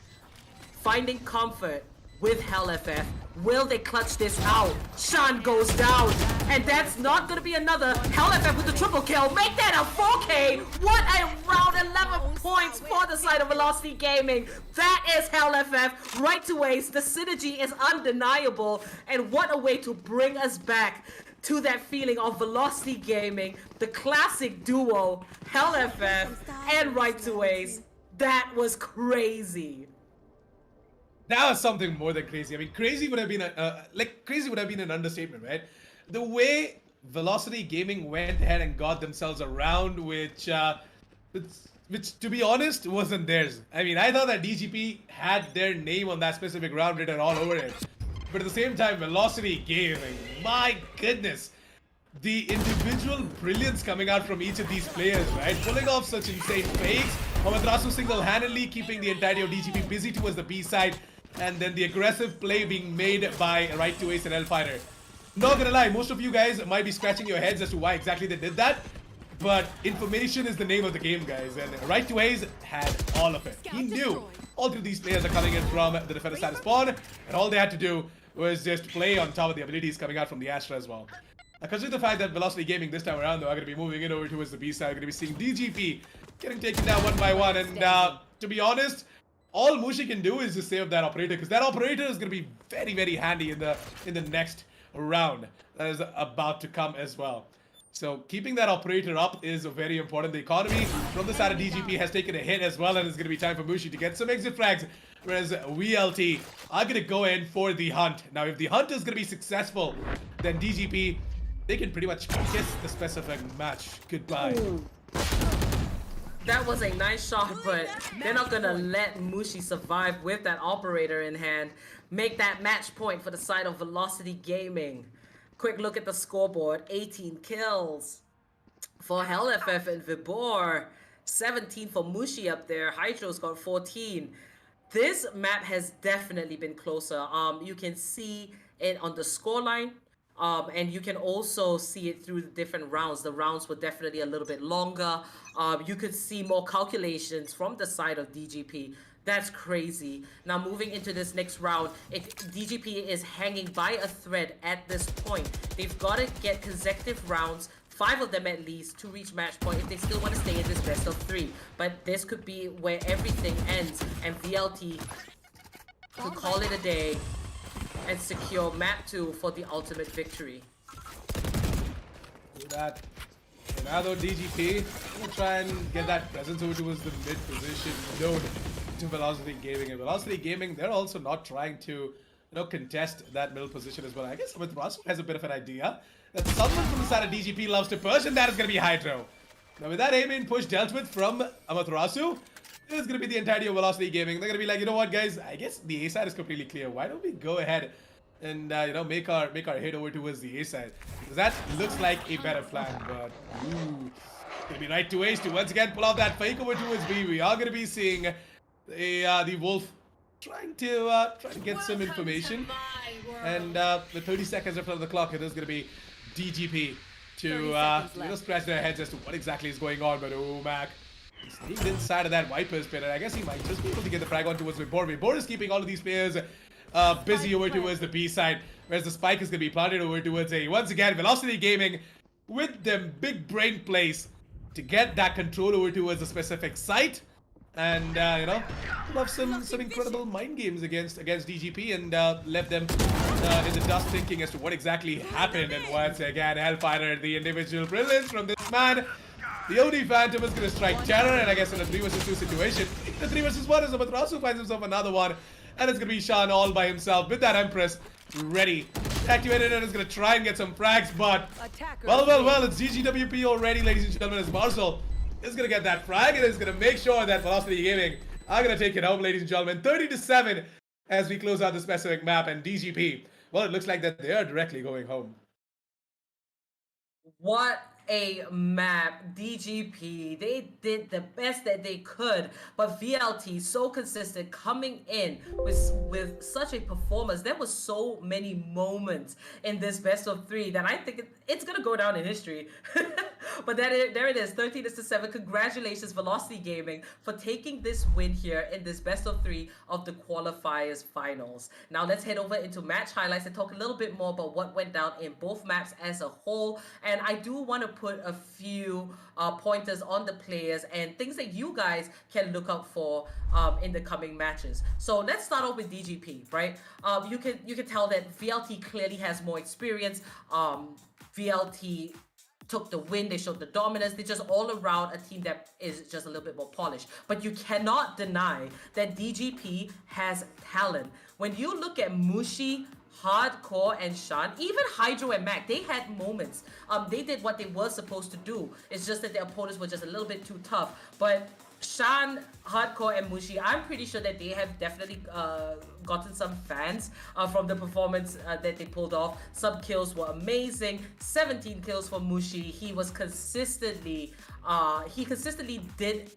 finding comfort with HellFF. Will they clutch this out? Sean goes down, and that's not gonna be another. HellFF with the triple kill. Make that a 4K. What a round. 11 points for the side of Velocity Gaming. That is HellFF right to Ace. The synergy is undeniable, and what a way to bring us back to that feeling of Velocity Gaming, the classic duo, HellFF and right to Ace. That was crazy. That was something more than crazy. I mean, crazy would have been an understatement, right? The way Velocity Gaming went ahead and got themselves a round, which to be honest wasn't theirs. I mean, I thought that DGP had their name on that specific round written all over it, but at the same time, Velocity Gaming, my goodness, the individual brilliance coming out from each of these players, right? Pulling off such insane fakes. Amaterasu single-handedly keeping the entirety of DGP busy towards the B side. And then the aggressive play being made by right to Ace and Hellfighter. Not gonna lie, most of you guys might be scratching your heads as to why exactly they did that. But information is the name of the game, guys. And Right to Haze had all of it. He knew all three of these players are coming in from the defender side of spawn. And all they had to do was just play on top of the abilities coming out from the Astra as well. Considering the fact that Velocity Gaming this time around, though, are going to be moving it over towards the B side. We're going to be seeing DGP getting taken down one by one. And to be honest, all Mushi can do is just save that operator, because that operator is going to be very, very handy in the next round that is about to come as well. So keeping that operator up is very important. The economy from the side of DGP has taken a hit as well, and it's going to be time for Mushi to get some exit frags, whereas VLT are going to go in for the hunt. Now, if the hunt is going to be successful, then DGP, they can pretty much kiss the specific match goodbye. Ooh. That was a nice shot, but they're not gonna let Mushi survive with that operator in hand. Make that match point for the side of Velocity Gaming. Quick look at the scoreboard. 18 kills for HellFF and Vibor. 17 for Mushi up there. Hydro's got 14. This map has definitely been closer. You can see it on the scoreline. And you can also see it through the different rounds. The rounds were definitely a little bit longer. You could see more calculations from the side of DGP. That's crazy. Now moving into this next round, DGP is hanging by a thread at this point. They've got to get consecutive rounds, 5 of them at least, to reach match point if they still want to stay in this best of 3. But this could be where everything ends, and VLT could call it a day and secure map 2 for the ultimate victory. Do that. And now though, DGP will try and get that presence over towards the mid position node to Velocity Gaming. And Velocity Gaming, they're also not trying to, contest that middle position as well. I guess Amaterasu has a bit of an idea that someone from the side of DGP loves to push, and that is going to be Hydro. Now with that aim-in push dealt with from Amaterasu, it's going to be the entirety of Velocity Gaming. They're going to be like, you know what, guys? I guess the A side is completely clear. Why don't we go ahead and make our hit over towards the A side? Because that looks like a better plan. But ooh, gonna be right to Ace to once again pull out that fake over towards B. We are going to be seeing the Wolf trying to get some information. And with 30 seconds left on the clock, it is going to be DGP to scratch their heads as to what exactly is going on. But oh, Mac. He's inside of that Viper's pit, and I guess he might just be able to get the frag on towards Vibor. Vibor is keeping all of these players busy over towards the B side, whereas the spike is going to be planted over towards A. Once again, Velocity Gaming with them big brain plays to get that control over towards a specific site, and love some incredible mind games against DGP, and left them in the dust thinking as to what exactly happened. And once again, Hellfire, the individual brilliance from this man. The OD Phantom is going to strike terror, and I guess in a 3 vs 2 situation, the 3 vs 1 is Amaterasu finds himself another one, and it's going to be Shan all by himself with that Empress ready. Activated, and is going to try and get some frags, but well, it's GGWP already, ladies and gentlemen, as Marcel is going to get that frag, and is going to make sure that Velocity Gaming are going to take it home, ladies and gentlemen. 30-7 as we close out the specific map, and DGP, well, it looks like that they are directly going home. What a map. DGP, they did the best that they could, but VLT so consistent coming in with such a performance. There was so many moments in this best of 3 that I think it's gonna go down in history. But there it is, 13-7. Congratulations, Velocity Gaming, for taking this win here in this best of 3 of the qualifiers finals. Now let's head over into match highlights and talk a little bit more about what went down in both maps as a whole. And I do want to put a few pointers on the players and things that you guys can look out for in the coming matches. So let's start off with DGP, right? You can tell that VLT clearly has more experience. VLT took the win, they showed the dominance, they're just all around a team that is just a little bit more polished. But you cannot deny that DGP has talent. When you look at Mushi, Hardcore, and Shan, even Hydro and Mac, they had moments. They did what they were supposed to do. It's just that their opponents were just a little bit too tough. But Shan, Hardcore, and Mushi, I'm pretty sure that they have definitely gotten some fans from the performance that they pulled off. Some kills were amazing. 17 kills for Mushi. He was consistently, he consistently did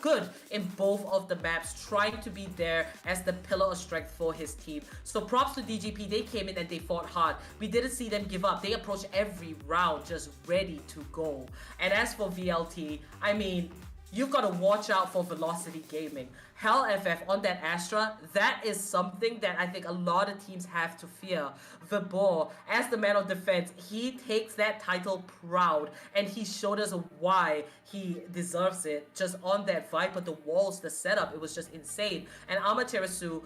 good in both of the maps, trying to be there as the pillar of strength for his team. So props to DGP, they came in and they fought hard. We didn't see them give up. They approached every round just ready to go. And as for VLT, I mean, you've got to watch out for Velocity Gaming. Hell FF on that Astra, that is something that I think a lot of teams have to fear. Vibor, as the man of defense, he takes that title proud, and he showed us why he deserves it just on that Viper, the walls, the setup, it was just insane. And Amaterasu,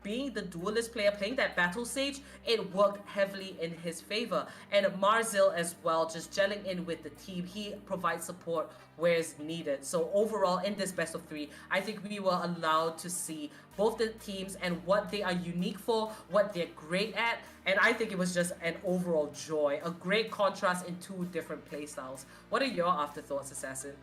being the duelist player, playing that battle sage, it worked heavily in his favor. And Marzil as well, just gelling in with the team, he provides support where it's needed. So overall, in this best of 3, I think we were allowed to see both the teams and what they are unique for, what they're great at, and I think it was just an overall joy, a great contrast in 2 different playstyles. What are your afterthoughts, Assassin?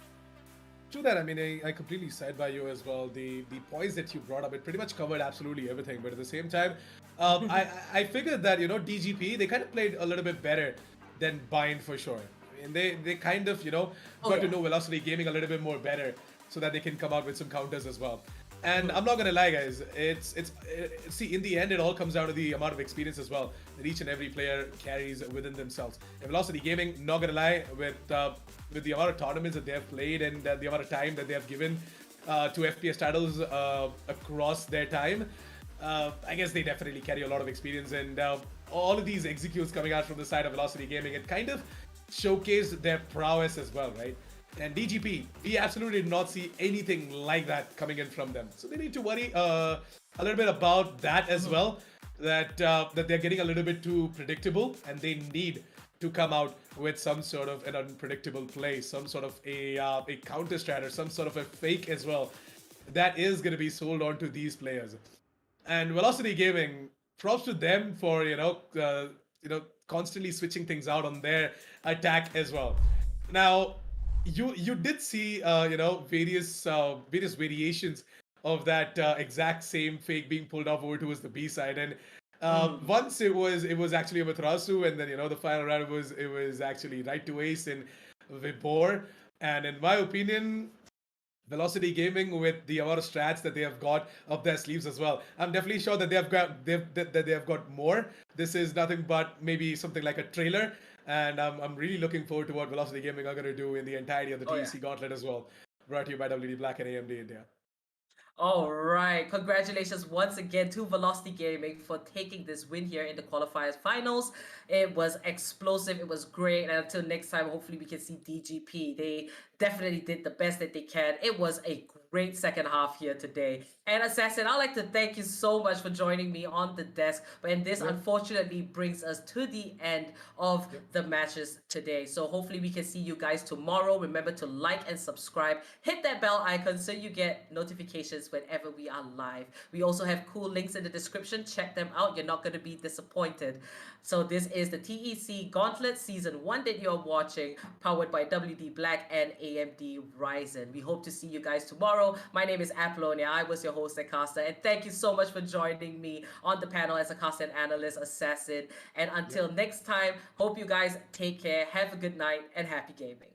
To that, I mean, I completely side by you as well. The points that you brought up, it pretty much covered absolutely everything. But at the same time, I figured that, you know, DGP, they kind of played a little bit better than Bind for sure. I mean, they kind of, you know, got to know Velocity Gaming a little bit more better so that they can come out with some counters as well. And I'm not gonna lie, guys. See, in the end, it all comes down to the amount of experience as well that each and every player carries within themselves. And Velocity Gaming, not gonna lie, with the amount of tournaments that they have played and the amount of time that they have given to FPS titles across their time, I guess they definitely carry a lot of experience. And all of these executes coming out from the side of Velocity Gaming, it kind of showcased their prowess as well, right? And DGP, we absolutely did not see anything like that coming in from them. So they need to worry a little bit about that as well, that they're getting a little bit too predictable, and they need to come out with some sort of an unpredictable play, some sort of a counter strat or some sort of a fake as well that is going to be sold on to these players. And Velocity Gaming, props to them for constantly switching things out on their attack as well. Now, you did see various variations of that exact same fake being pulled off over towards the B side, and once it was actually a Matrasu, and then the final round it was actually right to ace and Vibor. And in my opinion, Velocity Gaming, with the amount of strats that they have got up their sleeves as well, I'm definitely sure that they have got more. This is nothing but maybe something like a trailer, and I'm really looking forward to what Velocity Gaming are going to do in the entirety of the TEC Gauntlet as well. Brought to you by WD Black and AMD India. All right, congratulations once again to Velocity Gaming for taking this win here in the qualifiers finals. It was explosive, it was great, and until next time, hopefully we can see DGP. They definitely did the best that they can. It was a great second half here today. And Assassin, I'd like to thank you so much for joining me on the desk. And this unfortunately brings us to the end of the matches today. So hopefully we can see you guys tomorrow. Remember to like and subscribe. Hit that bell icon so you get notifications whenever we are live. We also have cool links in the description. Check them out. You're not going to be disappointed. So this is the TEC Gauntlet Season 1 that you're watching, powered by WD Black and AMD Ryzen. We hope to see you guys tomorrow. My name is Apollonia. I was your host and caster, and thank you so much for joining me on the panel as a caster and analyst, Assassin. And until next time, hope you guys take care, have a good night, and happy gaming.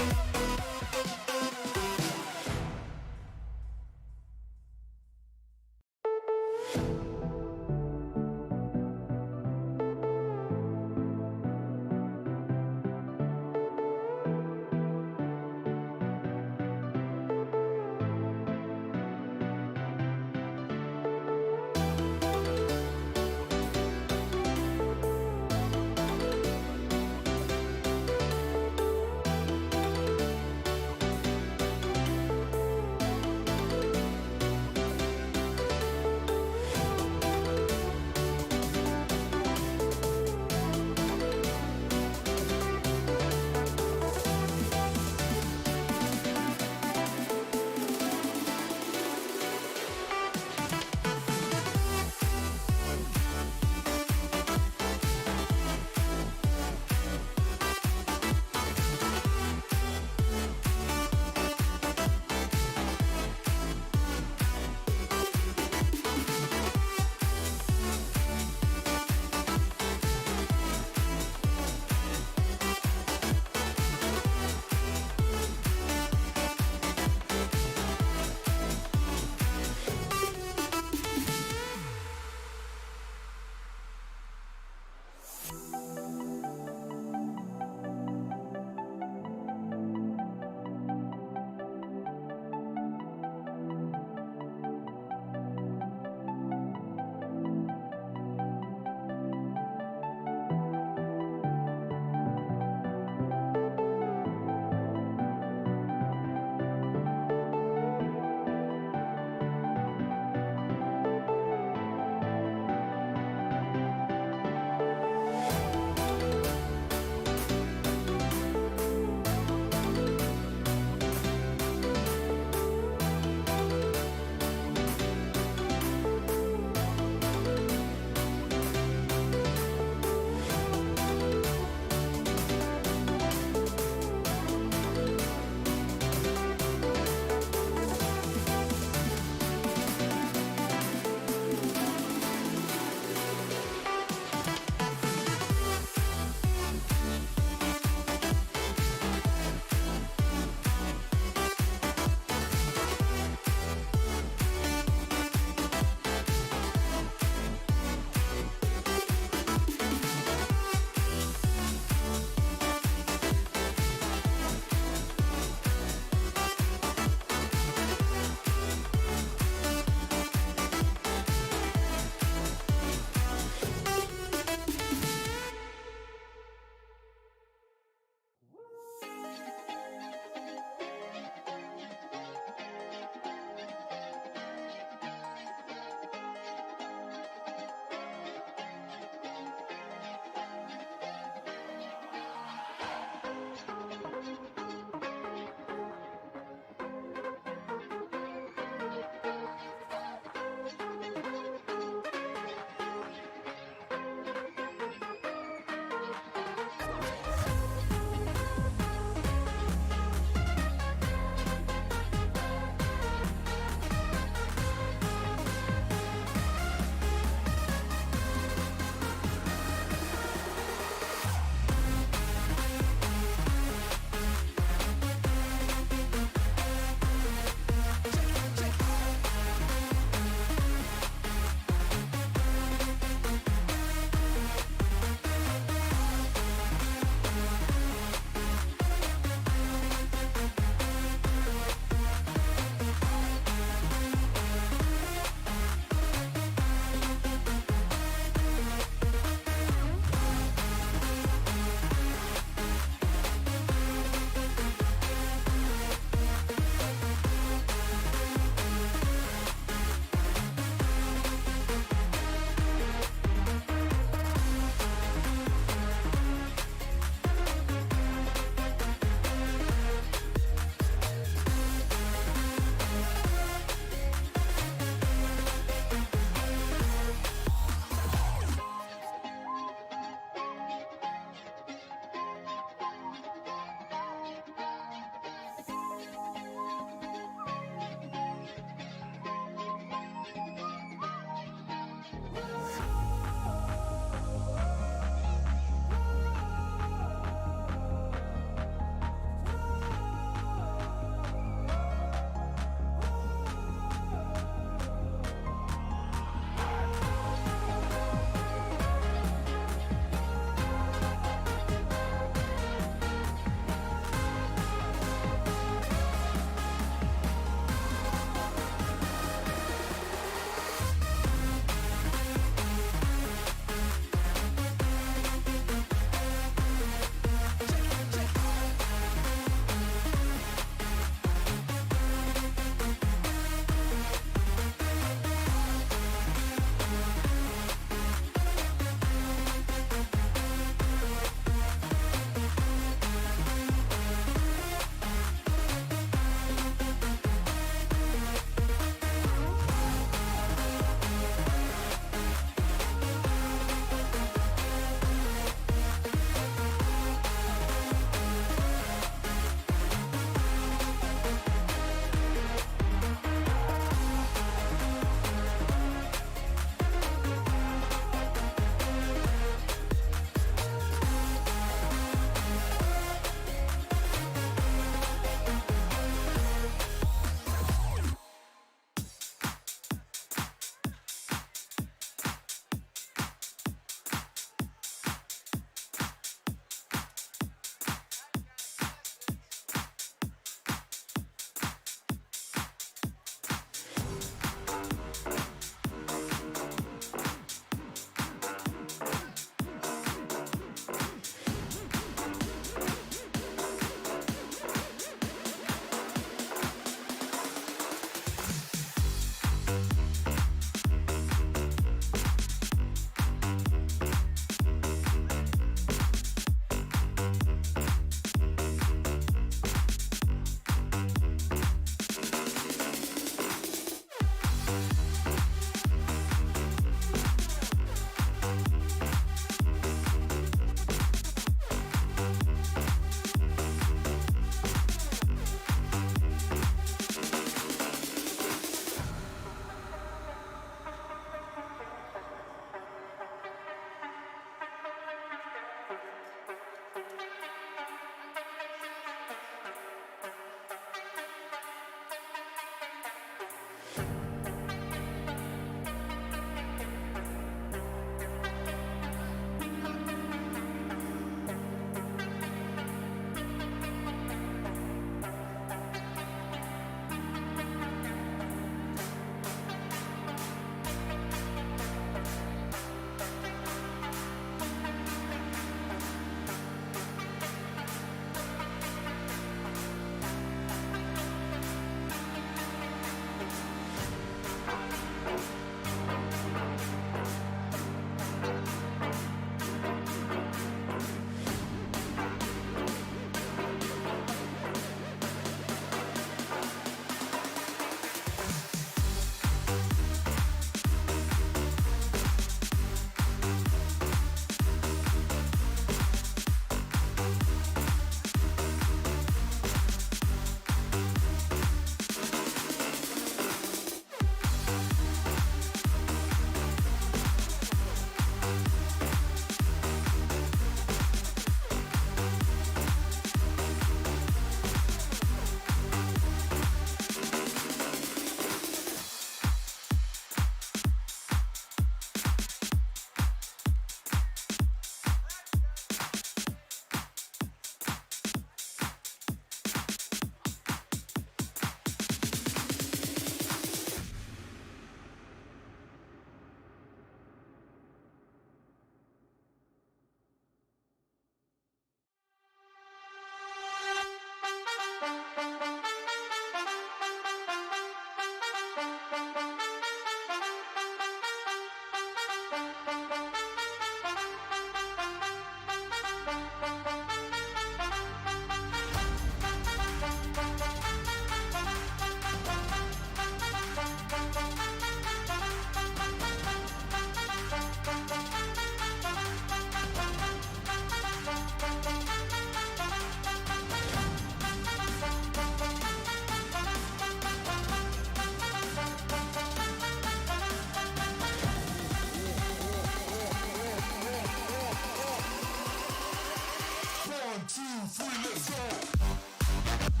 2, 3, let's go.